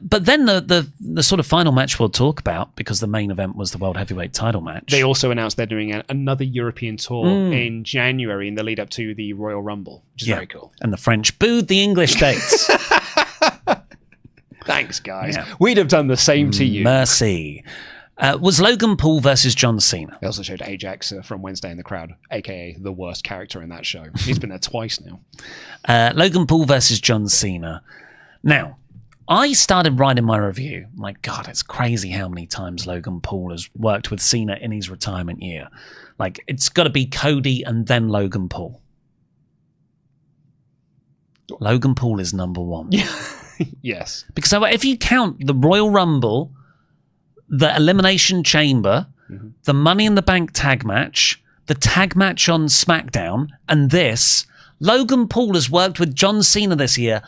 But then the sort of final match we'll talk about, because the main event was the World Heavyweight title match. They also announced they're doing another European tour in January in the lead up to the Royal Rumble, which is very cool. And the French booed the English dates. Thanks, guys. Yeah. We'd have done the same to you. Mercy. Was Logan Paul versus John Cena. They also showed Ajax from Wednesday in the crowd, a.k.a. the worst character in that show. He's been there twice now. Logan Paul versus John Cena. Now, I started writing my review. My God, it's crazy how many times Logan Paul has worked with Cena in his retirement year. Like, it's got to be Cody and then Logan Paul. Logan Paul is number one. Yes. Because if you count the Royal Rumble, the Elimination Chamber, the Money in the Bank tag match, the tag match on SmackDown, and this, Logan Paul has worked with John Cena this year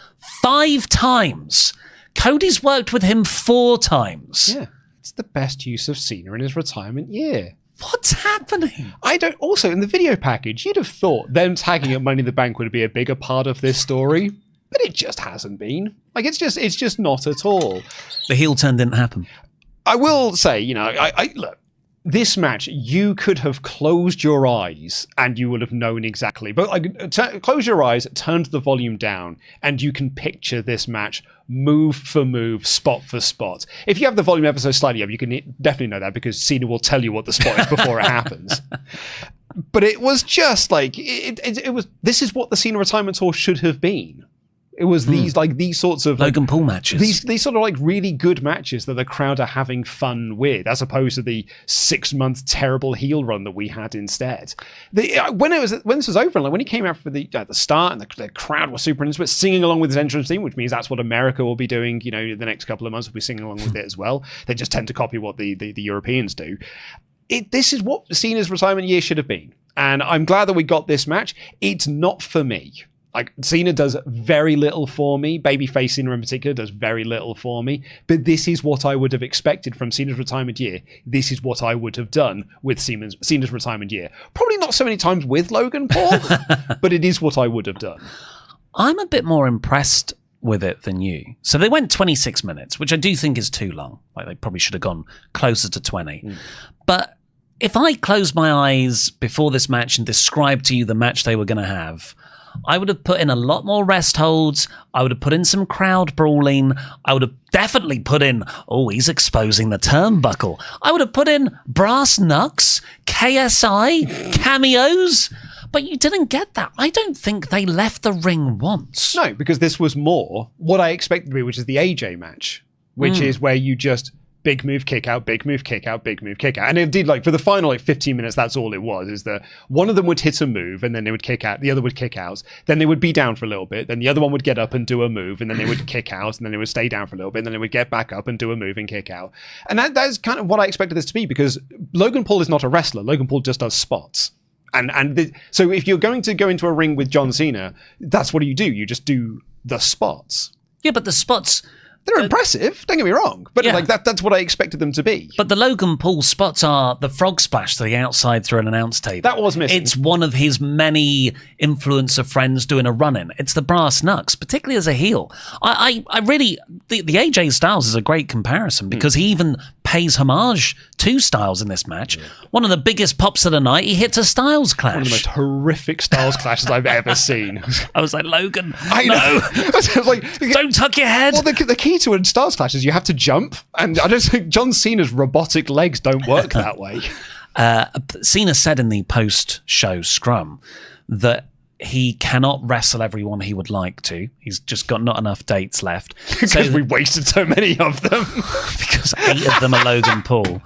5 times. Cody's worked with him 4 times. Yeah, it's the best use of Cena in his retirement year. What's happening? Also, in the video package, you'd have thought them tagging at Money in the Bank would be a bigger part of this story, but it just hasn't been. Like, it's just not at all. The heel turn didn't happen. I will say, look, this match, you could have closed your eyes and you would have known exactly. But close your eyes, turn the volume down, and you can picture this match move for move, spot for spot. If you have the volume ever so slightly up, you can definitely know that because Cena will tell you what the spot is before it happens. But it was just like, it was. This is what the Cena retirement tour should have been. It was these sorts of Logan Paul matches. These sort of like really good matches that the crowd are having fun with, as opposed to the 6-month terrible heel run that we had instead. When this was over, like when he came out for the start, and the crowd was super into it, singing along with his entrance theme, which means that's what America will be doing. The next couple of months we'll be singing along with it as well. They just tend to copy what the Europeans do. This is what Cena's retirement year should have been, and I'm glad that we got this match. It's not for me. Like, Cena does very little for me. Babyface Cena in particular does very little for me. But this is what I would have expected from Cena's retirement year. This is what I would have done with Cena's retirement year. Probably not so many times with Logan Paul, but it is what I would have done. I'm a bit more impressed with it than you. So they went 26 minutes, which I do think is too long. Like, they probably should have gone closer to 20. But if I closed my eyes before this match and described to you the match they were going to have, I would have put in a lot more rest holds. I would have put in some crowd brawling. I would have definitely put in, he's exposing the turnbuckle. I would have put in brass knucks, KSI, cameos. But you didn't get that. I don't think they left the ring once. No, because this was more what I expected to be, which is the AJ match, which is where you just big move, kick out, big move, kick out, big move, kick out. And indeed, like for the final 15 minutes, that's all it was, is that one of them would hit a move and then they would kick out, the other would kick out, then they would be down for a little bit, then the other one would get up and do a move, and then they would kick out, and then they would stay down for a little bit, and then they would get back up and do a move and kick out. And that's kind of what I expected this to be, because Logan Paul is not a wrestler. Logan Paul just does spots. So if you're going to go into a ring with John Cena, that's what you do. You just do the spots. Yeah, but the spots... They're impressive, don't get me wrong, but that's what I expected them to be. But the Logan Paul spots are the frog splash to the outside through an announce table. That was missing. It's one of his many influencer friends doing a run-in. It's the brass knucks, particularly as a heel. I really... The AJ Styles is a great comparison because he even pays homage to Styles in this match. Yeah. One of the biggest pops of the night, he hits a Styles clash. One of the most horrific Styles clashes I've ever seen. I was like, Logan, I know. I was like, don't tuck your head. Well, the key to a Styles clash is you have to jump, and I don't think John Cena's robotic legs don't work that way. Cena said in the post-show scrum that he cannot wrestle everyone he would like to. He's just got not enough dates left. Because we wasted so many of them. Because 8 of them are Logan Paul.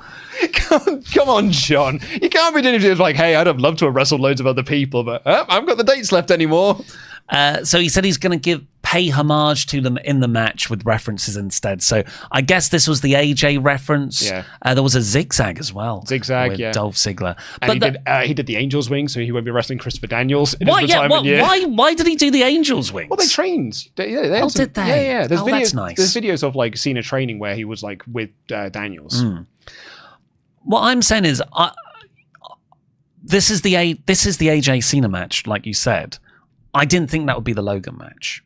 Come on, John. You can't be doing it like, hey, I'd have loved to have wrestled loads of other people, but I haven't got the dates left anymore. So he said he's going to pay homage to them in the match with references instead. So I guess this was the AJ reference. Yeah. There was a zigzag as well. Zigzag, with yeah. Dolph Ziggler. And but he did the Angel's Wing, so he won't be wrestling Christopher Daniels in his retirement year. Why did he do the Angel's Wings? Well, they trained. Did they? Yeah. That's nice. There's videos of like Cena training where he was like with Daniels. What I'm saying is, this is the AJ Cena match, like you said. I didn't think that would be the Logan match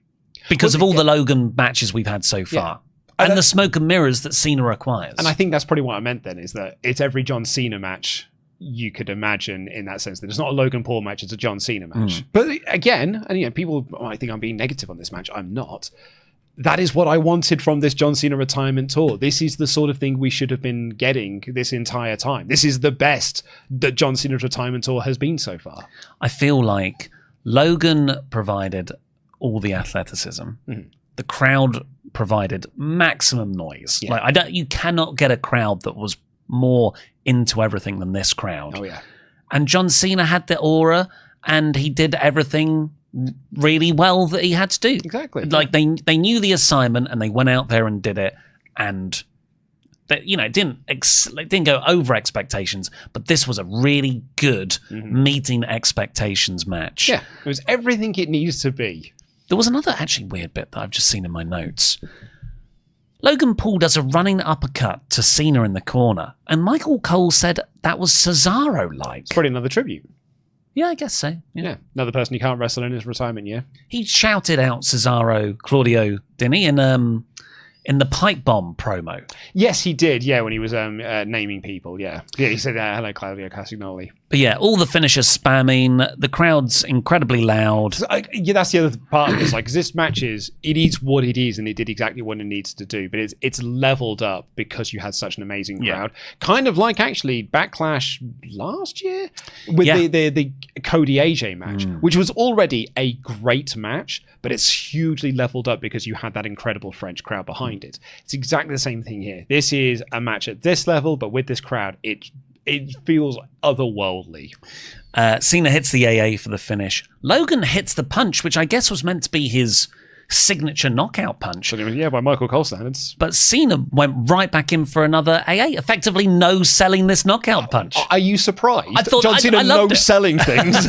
because of all the Logan matches we've had so far. Yeah. And the smoke and mirrors that Cena requires. And I think that's probably what I meant then, is that it's every John Cena match you could imagine, in that sense that it's not a Logan Paul match, it's a John Cena match. But again, and people might think I'm being negative on this match. I'm not. That is what I wanted from this John Cena retirement tour. This is the sort of thing we should have been getting this entire time. This is the best that John Cena's retirement tour has been so far. I feel like Logan provided all the athleticism. The crowd provided maximum noise. Yeah. Like you cannot get a crowd that was more into everything than this crowd. Oh yeah. And John Cena had the aura, and he did everything really well that he had to do. Exactly. Like they knew the assignment, and they went out there and did it, and it didn't go over expectations, but this was a really good meeting expectations match. Yeah, it was everything it needs to be. There was another actually weird bit that I've just seen in my notes. Logan Paul does a running uppercut to Cena in the corner, and Michael Cole said that was Cesaro-like. It's probably another tribute. Yeah, I guess so. Yeah. Another person he can't wrestle in his retirement year. He shouted out Cesaro, Claudio, didn't he, in the pipe bomb promo? Yes, he did. Yeah, when he was naming people. Yeah, he said, "Hello, Claudio Castagnoli." But yeah, all the finishers spamming. The crowd's incredibly loud. That's the other part of this. Like, 'cause this match it is what it is, and it did exactly what it needs to do. But it's leveled up because you had such an amazing crowd. Kind of like actually Backlash last year with the Cody AJ match, which was already a great match, but it's hugely leveled up because you had that incredible French crowd behind it. It's exactly the same thing here. This is a match at this level, but with this crowd, it feels otherworldly. Cena hits the AA for the finish. Logan hits the punch, which I guess was meant to be his signature knockout punch. Yeah, by Michael Cole standards. But Cena went right back in for another AA, effectively no-selling this knockout punch. Are you surprised? I thought John Cena no-selling things.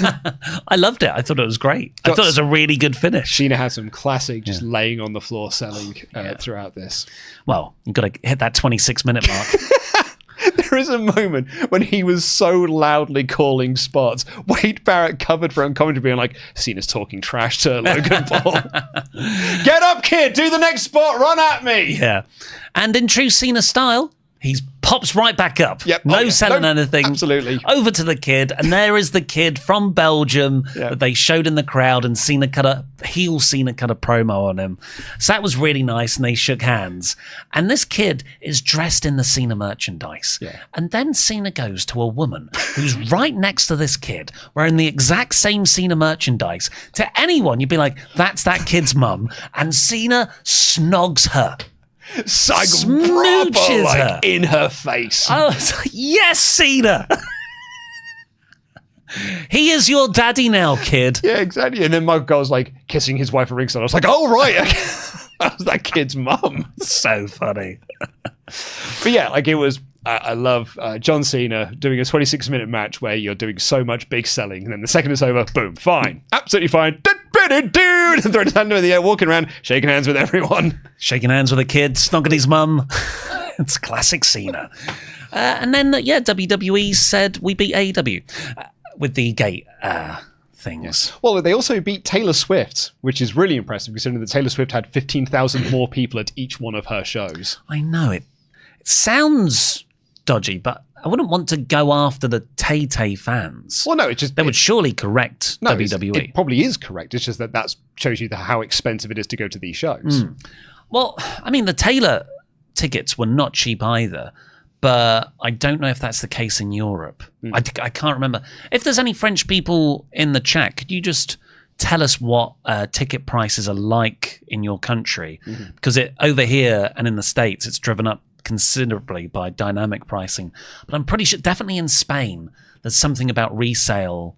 I loved it. I thought it was great. I thought it was a really good finish. Cena had some classic just laying on the floor selling throughout this. Well, you've got to hit that 26-minute mark. There is a moment when he was so loudly calling spots. Wade Barrett covered for commentary being like, Cena's talking trash to Logan Paul. Get up, kid! Do the next spot! Run at me! Yeah. And in true Cena style, he pops right back up. Yep. No selling anything. Absolutely. Over to the kid. And there is the kid from Belgium that they showed in the crowd, and Cena cut a promo on him. So that was really nice, and they shook hands. And this kid is dressed in the Cena merchandise. Yeah. And then Cena goes to a woman who's right next to this kid wearing the exact same Cena merchandise. To anyone, you'd be like, that's that kid's mum. And Cena snogs her. Smooches her in her face. I was like, yes, Cena. He is your daddy now, kid. Yeah, exactly. And then Michael Cole's like kissing his wife at ringside. I was like, oh, right. That was that kid's mum. So funny. But yeah, like it was, I love John Cena doing a 26-minute match where you're doing so much big selling. And then the second it's over, boom, fine. Absolutely fine. Dude, throwing his hand in the air, walking around, shaking hands with everyone. Shaking hands with a kid, snogging his mum. It's classic Cena. And then, WWE said we beat AEW with the gate things. Yes. Well, they also beat Taylor Swift, which is really impressive considering that Taylor Swift had 15,000 more people at each one of her shows. I know it. It sounds dodgy, but I wouldn't want to go after the Tay-Tay fans. Well, no, it's just... They would surely correct WWE. It probably is correct. It's just that shows you how expensive it is to go to these shows. Well, I mean, the Taylor tickets were not cheap either, but I don't know if that's the case in Europe. I can't remember. If there's any French people in the chat, could you just tell us what ticket prices are like in your country? Because over here and in the States, it's driven up considerably by dynamic pricing. But I'm pretty sure, definitely in Spain, there's something about resale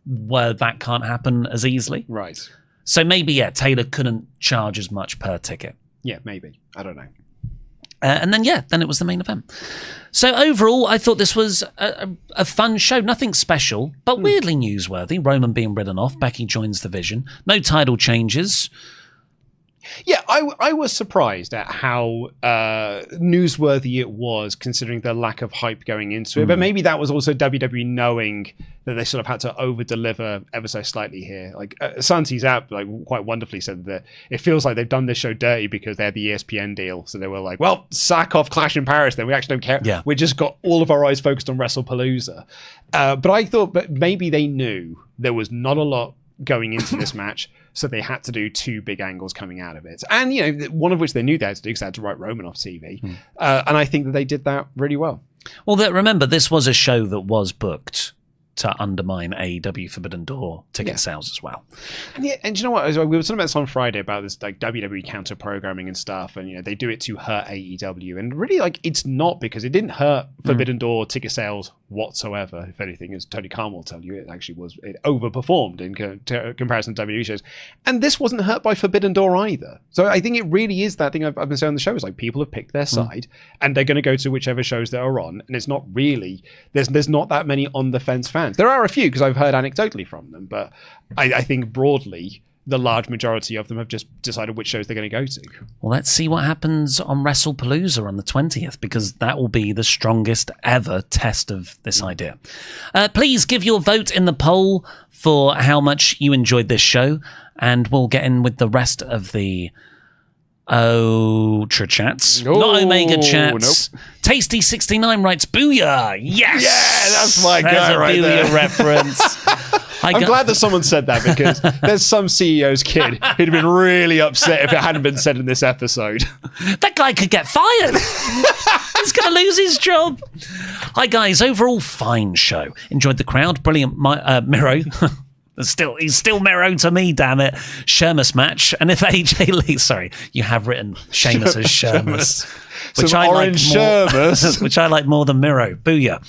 where that can't happen as easily. Right. So maybe, Taylor couldn't charge as much per ticket. Yeah, maybe. I don't know. And then it was the main event. So overall, I thought this was a fun show. Nothing special, but weirdly newsworthy. Roman being ridden off. Becky joins the Vision. No title changes. Yeah, I was surprised at how newsworthy it was, considering the lack of hype going into it. But maybe that was also WWE knowing that they sort of had to over-deliver ever so slightly here. Like Santi's app, like quite wonderfully said that it feels like they've done this show dirty because they had the ESPN deal. So they were like, well, sack off Clash in Paris then. We actually don't care. Yeah. We just got all of our eyes focused on WrestlePalooza. But I thought that maybe they knew there was not a lot going into this match, so they had to do two big angles coming out of it. And, you know, one of which they knew they had to do because they had to write Roman off TV. And I think that they did that really well. Well, remember, this was a show that was booked to undermine AEW Forbidden Door ticket sales as well. And yeah, and you know what? We were talking about this on Friday about this like WWE counter programming and stuff, and you know they do it to hurt AEW, and really like it's not, because it didn't hurt Forbidden Door ticket sales whatsoever. If anything, as Tony Khan will tell you, it overperformed in comparison to WWE shows, and this wasn't hurt by Forbidden Door either. So I think it really is that thing I've been saying on the show is like people have picked their side, and they're going to go to whichever shows they are on, and it's not really there's not that many on the fence fans. There are a few because I've heard anecdotally from them, but I think broadly the large majority of them have just decided which shows they're going to go to. Well, let's see what happens on WrestlePalooza on the 20th, because that will be the strongest ever test of this idea. Please give your vote in the poll for how much you enjoyed this show, and we'll get in with the rest of the UltraChats. Not Omega Chats. Nope. Tasty69 writes, booyah! Yes! Yeah, that's my guy right booyah there. Reference. I'm glad that someone said that, because there's some CEO's kid who'd have been really upset if it hadn't been said in this episode. That guy could get fired. He's going to lose his job. Hi, guys. Overall, fine show. Enjoyed the crowd. Brilliant. Miro. He's still Miro to me, damn it. Sheamus match. And if AJ Lee... Sorry, you have written Sheamus as Sheamus. Which I like more, which I like more than Miro. Booyah.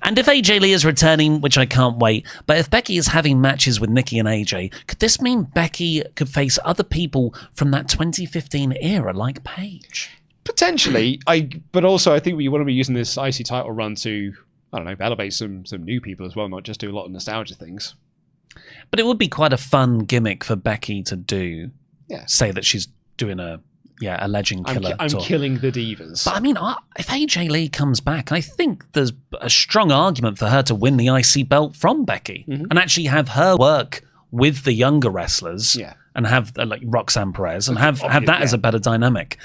And if AJ Lee is returning, which I can't wait, but if Becky is having matches with Nikki and AJ, could this mean Becky could face other people from that 2015 era like Paige? Potentially. But also I think we want to be using this IC title run to, I don't know, elevate some new people as well, not just do a lot of nostalgia things. But it would be quite a fun gimmick for Becky to do. Yeah. Say that she's doing a legend killer. I'm killing the divas. But I mean, if AJ Lee comes back, I think there's a strong argument for her to win the IC belt from Becky and actually have her work with the younger wrestlers and have like Roxanne Perez and have that as a better dynamic.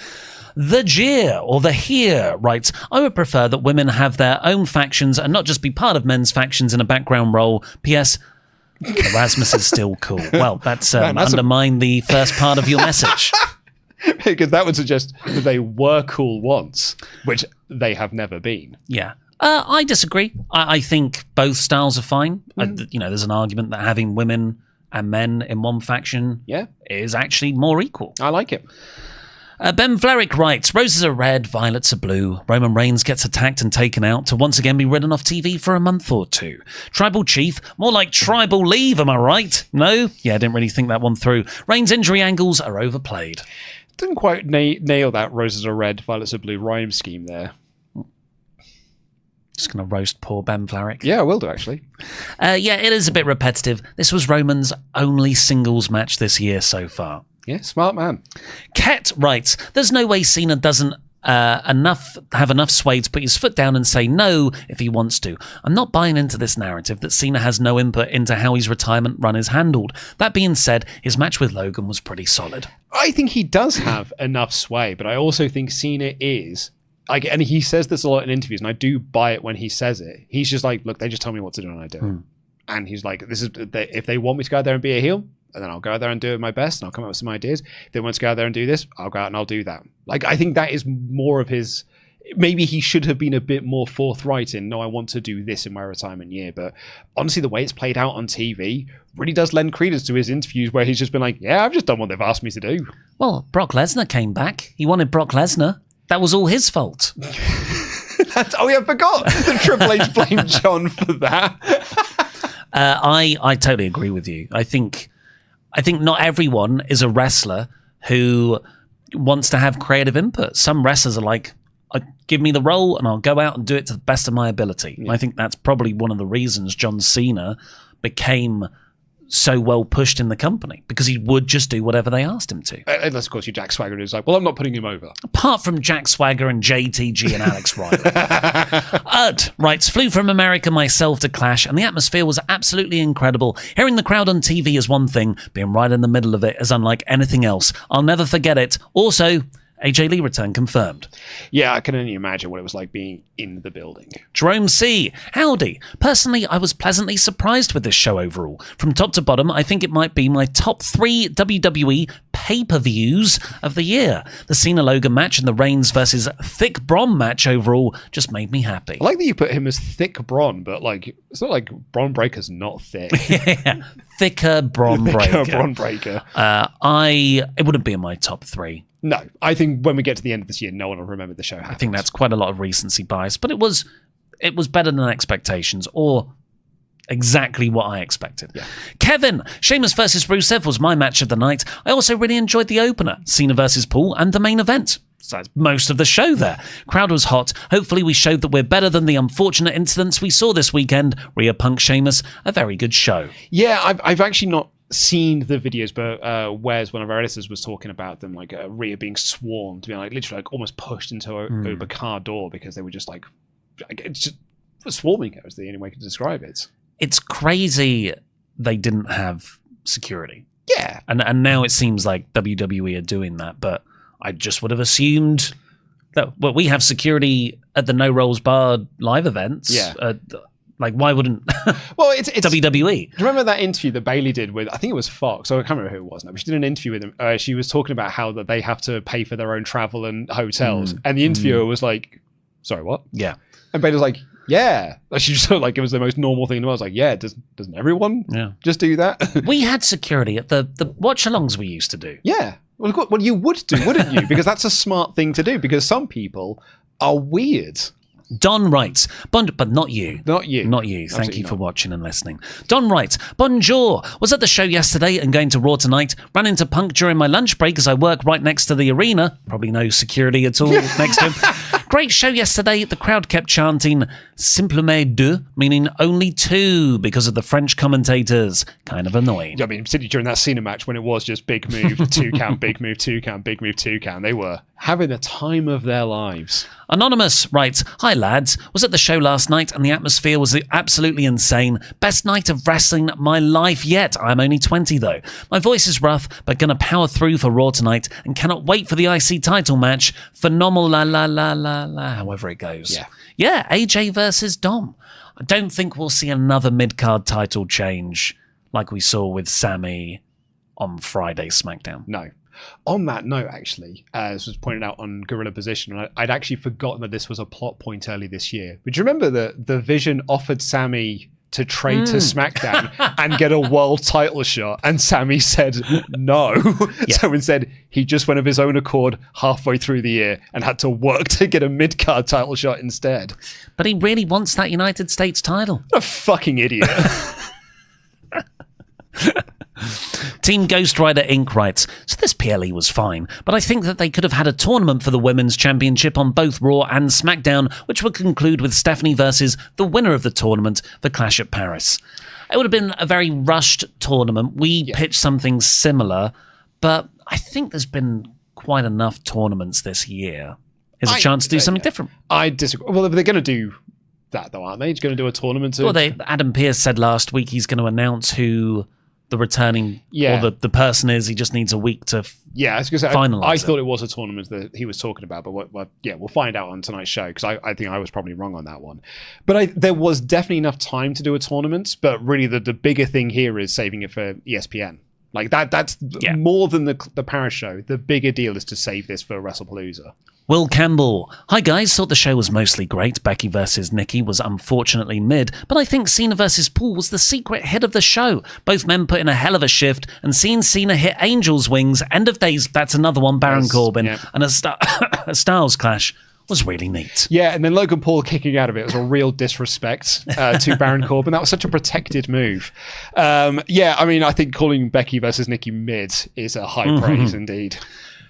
The Jeer, or the Here, writes, I would prefer that women have their own factions and not just be part of men's factions in a background role. P.S. Erasmus is still cool. Well, that's undermine the first part of your message. Because that would suggest that they were cool once, which they have never been. Yeah. I disagree. I think both styles are fine. There's an argument that having women and men in one faction is actually more equal. I like it. Ben Flerick writes, roses are red, violets are blue. Roman Reigns gets attacked and taken out to once again be ridden off TV for a month or two. Tribal Chief, more like tribal leave, am I right? No? Yeah, I didn't really think that one through. Reigns' injury angles are overplayed. Didn't quite nail that roses are red, violets are blue rhyme scheme there. Just going to roast poor Ben Flerick. Yeah, I will do, actually. It is a bit repetitive. This was Roman's only singles match this year so far. Yeah, smart man. Ket writes, there's no way Cena doesn't have enough sway to put his foot down and say no if he wants to. I'm not buying into this narrative that Cena has no input into how his retirement run is handled. That being said, his match with Logan was pretty solid. I think he does have enough sway, but I also think Cena is... and he says this a lot in interviews, and I do buy it when he says it. He's just like, look, they just tell me what to do and I do it. And he's like, if they want me to go out there and be a heel, and then I'll go out there and do it my best, and I'll come up with some ideas. If they want to go out there and do this, I'll go out and I'll do that. Like, I think that is more of his maybe he should have been a bit more forthright in, no, I want to do this in my retirement year. But honestly, the way it's played out on TV really does lend credence to his interviews where he's just been like, yeah, I've just done what they've asked me to do. Well, Brock Lesnar came back. He wanted Brock Lesnar. That was all his fault. I forgot that Triple H blamed John for that. I totally agree with you. I think not everyone is a wrestler who wants to have creative input. Some wrestlers are like, give me the role and I'll go out and do it to the best of my ability. Yeah. I think that's probably one of the reasons John Cena became so well pushed in the company, because he would just do whatever they asked him to. Unless, of course, you Jack Swagger who's like, well, I'm not putting him over. Apart from Jack Swagger and JTG and Alex Riley. Writes, flew from America myself to Clash, and the atmosphere was absolutely incredible. Hearing the crowd on TV is one thing, being right in the middle of it is unlike anything else. I'll never forget it. Also, AJ Lee return confirmed. Yeah, I can only imagine what it was like being in the building. Jerome C. Howdy. Personally, I was pleasantly surprised with this show overall. From top to bottom, I think it might be my top 3 WWE pay-per-views of the year. The Cena Logan match and the Reigns versus Thick Bron match overall just made me happy. I like that you put him as Thick Bron, but like it's not like Bron Breaker's not thick. Yeah, thicker Bron Breaker. Bron Breaker. It wouldn't be in my top 3. No, I think when we get to the end of this year, no one will remember the show happened. I think that's quite a lot of recency bias, but it was better than expectations, or exactly what I expected. Yeah. Kevin, Sheamus versus Rusev was my match of the night. I also really enjoyed the opener, Cena versus Paul, and the main event. So that's most of the show there. Crowd was hot. Hopefully we showed that we're better than the unfortunate incidents we saw this weekend. Rhea Punk Sheamus, a very good show. Yeah, I've actually not seen the videos, but Wes, one of our editors, was talking about them, like Rhea being swarmed, being like literally like almost pushed into a car door because they were just like it's just swarming her is the only way to describe it. It's crazy they didn't have security. Yeah. And now it seems like WWE are doing that, but I just would have assumed that, well, we have security at the No Rolls Barred live events. Yeah. Like, why wouldn't well, it's WWE? Do you remember that interview that Bailey did with, I think it was Fox, so I can't remember who it was now, but she did an interview with him. She was talking about how that they have to pay for their own travel and hotels. And the interviewer was like, sorry, what? Yeah. And Bailey was like, yeah. Like, she just felt like it was the most normal thing in the world. I was like, yeah, doesn't everyone just do that? We had security at the watch-alongs we used to do. Yeah. Well, you would do, wouldn't you? Because that's a smart thing to do, because some people are weird. Don writes, but not you. Not you. Not you. Thank Absolutely you for not. watching and listening. Don writes, bonjour. Was at the show yesterday and going to Raw tonight. Ran into Punk during my lunch break as I work right next to the arena. Probably no security at all next to him. Great show yesterday. The crowd kept chanting simplement deux, meaning only 2 because of the French commentators. Kind of annoying. I mean, particularly during that Cena match when it was just big move, 2 count, big move, 2 count, big move, 2 count. They were having the time of their lives. Anonymous writes, hi lads, was at the show last night and the atmosphere was absolutely insane. Best night of wrestling my life yet. I'm only 20 though. My voice is rough, but gonna power through for Raw tonight and cannot wait for the IC title match. Phenomenal la la la la la, however it goes. Yeah, AJ versus Dom. I don't think we'll see another mid-card title change like we saw with Sammy on Friday SmackDown. No. On that note, actually, as was pointed out on Gorilla Position, and I'd actually forgotten that this was a plot point early this year. But do you remember that the Vision offered Sammy to trade to SmackDown and get a world title shot? And Sammy said no. Yeah. So instead, he just went of his own accord halfway through the year and had to work to get a mid-card title shot instead. But he really wants that United States title. What a fucking idiot. Team Ghost Rider Inc. writes, so this PLE was fine, but I think that they could have had a tournament for the Women's Championship on both Raw and SmackDown, which would conclude with Stephanie versus the winner of the tournament, the Clash at Paris. It would have been a very rushed tournament. We pitched something similar, but I think there's been quite enough tournaments this year. There's a chance to do something different. I disagree. Well, they're going to do that, though, aren't they? They're going to do a tournament. Well, Adam Pearce said last week he's going to announce who the returning or the person is. He just needs a week to I was going to say, finalize I thought it was a tournament that he was talking about, but we'll find out on tonight's show, because I think I was probably wrong on that one. But there was definitely enough time to do a tournament, but really the bigger thing here is saving it for ESPN. Like that's more than the Paris show. The bigger deal is to save this for WrestlePalooza. Will Campbell. Hi guys, thought the show was mostly great. Becky versus Nikki was unfortunately mid, but I think Cena versus Paul was the secret hit of the show. Both men put in a hell of a shift, and seeing Cena hit Angel's Wings, End of Days, that's another one, Baron Corbin, and a Styles Clash was really neat. Yeah, and then Logan Paul kicking out of it was a real disrespect to Baron Corbin. That was such a protected move. I think calling Becky versus Nikki mid is a high praise indeed.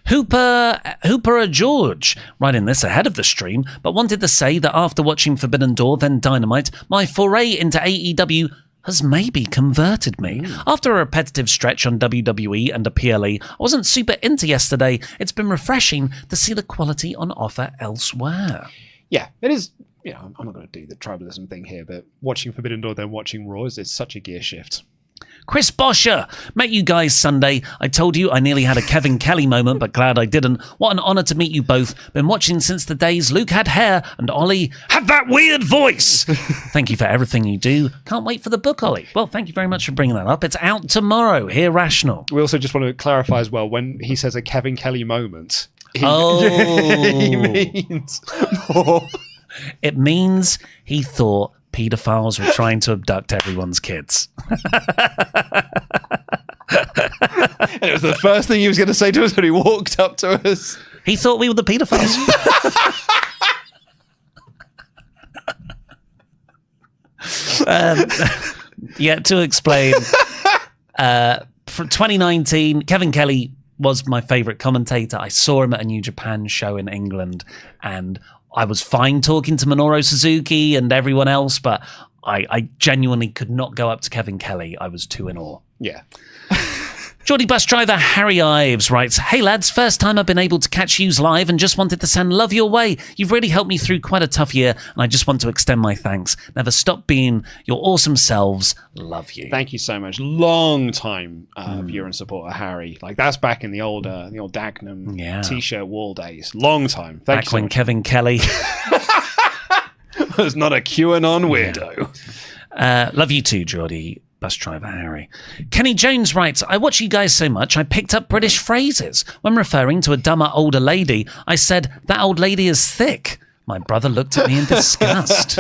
Hooper George, writing this ahead of the stream, but wanted to say that after watching Forbidden Door, then Dynamite, my foray into AEW has maybe converted me. After a repetitive stretch on WWE and a PLE, I wasn't super into yesterday. It's been refreshing to see the quality on offer elsewhere. Yeah, it is. I'm not going to do the tribalism thing here, but watching Forbidden Door, then watching Raw is such a gear shift. Chris Boscher, met you guys Sunday. I told you I nearly had a Kevin Kelly moment, but glad I didn't. What an honour to meet you both. Been watching since the days Luke had hair and Ollie had that weird voice. Thank you for everything you do. Can't wait for the book, Ollie. Well, thank you very much for bringing that up. It's out tomorrow. Hear Rational. We also just want to clarify as well, when he says a Kevin Kelly moment, he means more. It means he thought paedophiles were trying to abduct everyone's kids. And it was the first thing he was going to say to us when he walked up to us. He thought we were the paedophiles. To explain, for 2019, Kevin Kelly was my favourite commentator. I saw him at a New Japan show in England, and I was fine talking to Minoru Suzuki and everyone else, but I genuinely could not go up to Kevin Kelly. I was too in awe. Yeah. Geordie bus driver Harry Ives writes, hey lads, first time I've been able to catch yous live and just wanted to send love your way. You've really helped me through quite a tough year, and I just want to extend my thanks. Never stop being your awesome selves. Love you. Thank you so much. Long time viewer and supporter, Harry. Like, that's back in the old Dagenham t-shirt wall days. Long time. Thank you so when much. Kevin Kelly was not a QAnon weirdo. Love you too, Geordie bus driver Harry. Kenny Jones writes, I watch you guys so much I picked up British phrases. When referring to a dumber older lady, I said, that old lady is thick. My brother looked at me in disgust.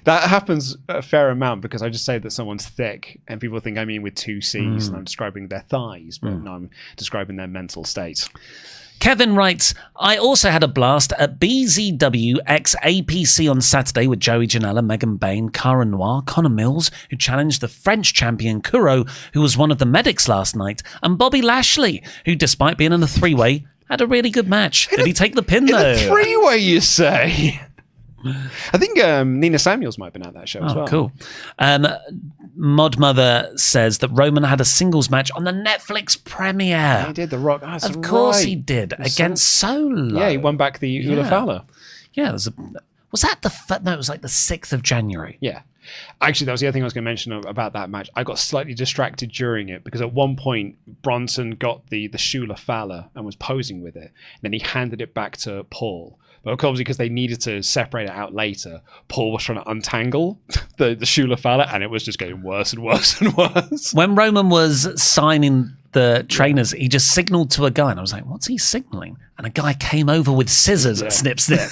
That happens a fair amount because I just say that someone's thick and people think I mean with two C's and I'm describing their thighs, but no, I'm describing their mental state. Kevin writes, I also had a blast at BZW X APC on Saturday with Joey Janela, Megan Bain, Cara Noir, Connor Mills, who challenged the French champion Kuro, who was one of the medics last night, and Bobby Lashley, who, despite being in a three-way, had a really good match. Did he take the pin, though? In a three-way, you say? I think Nina Samuels might have been at that show as well. Cool. Mod Mother says that Roman had a singles match on the Netflix premiere. Yeah, he did, The Rock. Oh, of course he did. Against Solo. Yeah, he won back the Ula Fowler. Yeah, was that no, it was like the 6th of January. Yeah. Actually, that was the other thing I was going to mention about that match. I got slightly distracted during it because at one point Bronson got the Shula Fowler and was posing with it. And then he handed it back to Paul. But obviously, because they needed to separate it out later, Paul was trying to untangle the Shula Fowler, and it was just getting worse and worse and worse. When Roman was signing the trainers, he just signaled to a guy, and I was like, what's he signaling? And a guy came over with scissors and snip, snip.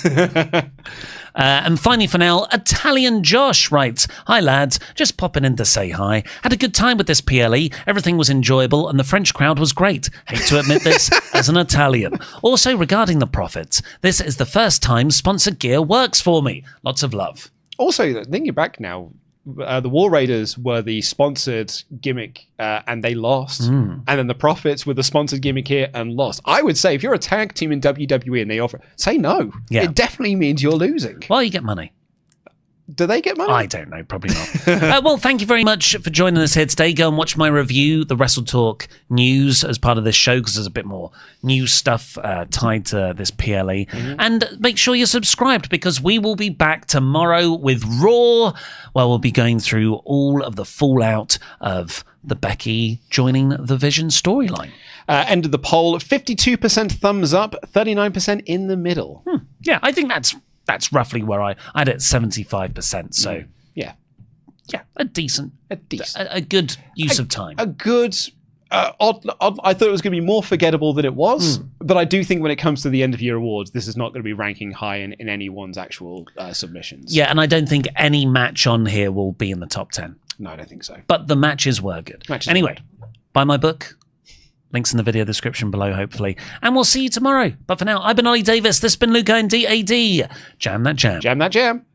And finally for now, Italian Josh writes, hi lads, just popping in to say hi. Had a good time with this PLE. Everything was enjoyable and the French crowd was great. Hate to admit this as an Italian. Also, regarding the profits, this is the first time sponsored gear works for me. Lots of love. Also, thinking back now, the War Raiders were the sponsored gimmick and they lost. And then the Profits were the sponsored gimmick here and lost. I would say if you're a tag team in WWE and they offer, say no. Yeah. It definitely means you're losing. Well, you get money. Do they get money? I don't know, probably not. Well, thank you very much for joining us here today. Go and watch my review, the WrestleTalk news, as part of this show, because there's a bit more news stuff tied to this PLE. And make sure you're subscribed, because we will be back tomorrow with Raw, where we'll be going through all of the fallout of the Becky joining the Vision storyline. End of the poll, 52% thumbs up, 39% in the middle. Yeah, I think that's roughly where I had it 75%. So yeah, a decent, a good use of time. A good odd. I thought it was going to be more forgettable than it was, but I do think when it comes to the end of year awards, this is not going to be ranking high in anyone's actual submissions. Yeah, and I don't think any match on here will be in the top 10. No, I don't think so. But the matches were good. Anyway, buy my book. Links in the video description below, hopefully. And we'll see you tomorrow. But for now, I've been Ollie Davis. This has been Luke and DAD. Jam that jam. Jam that jam.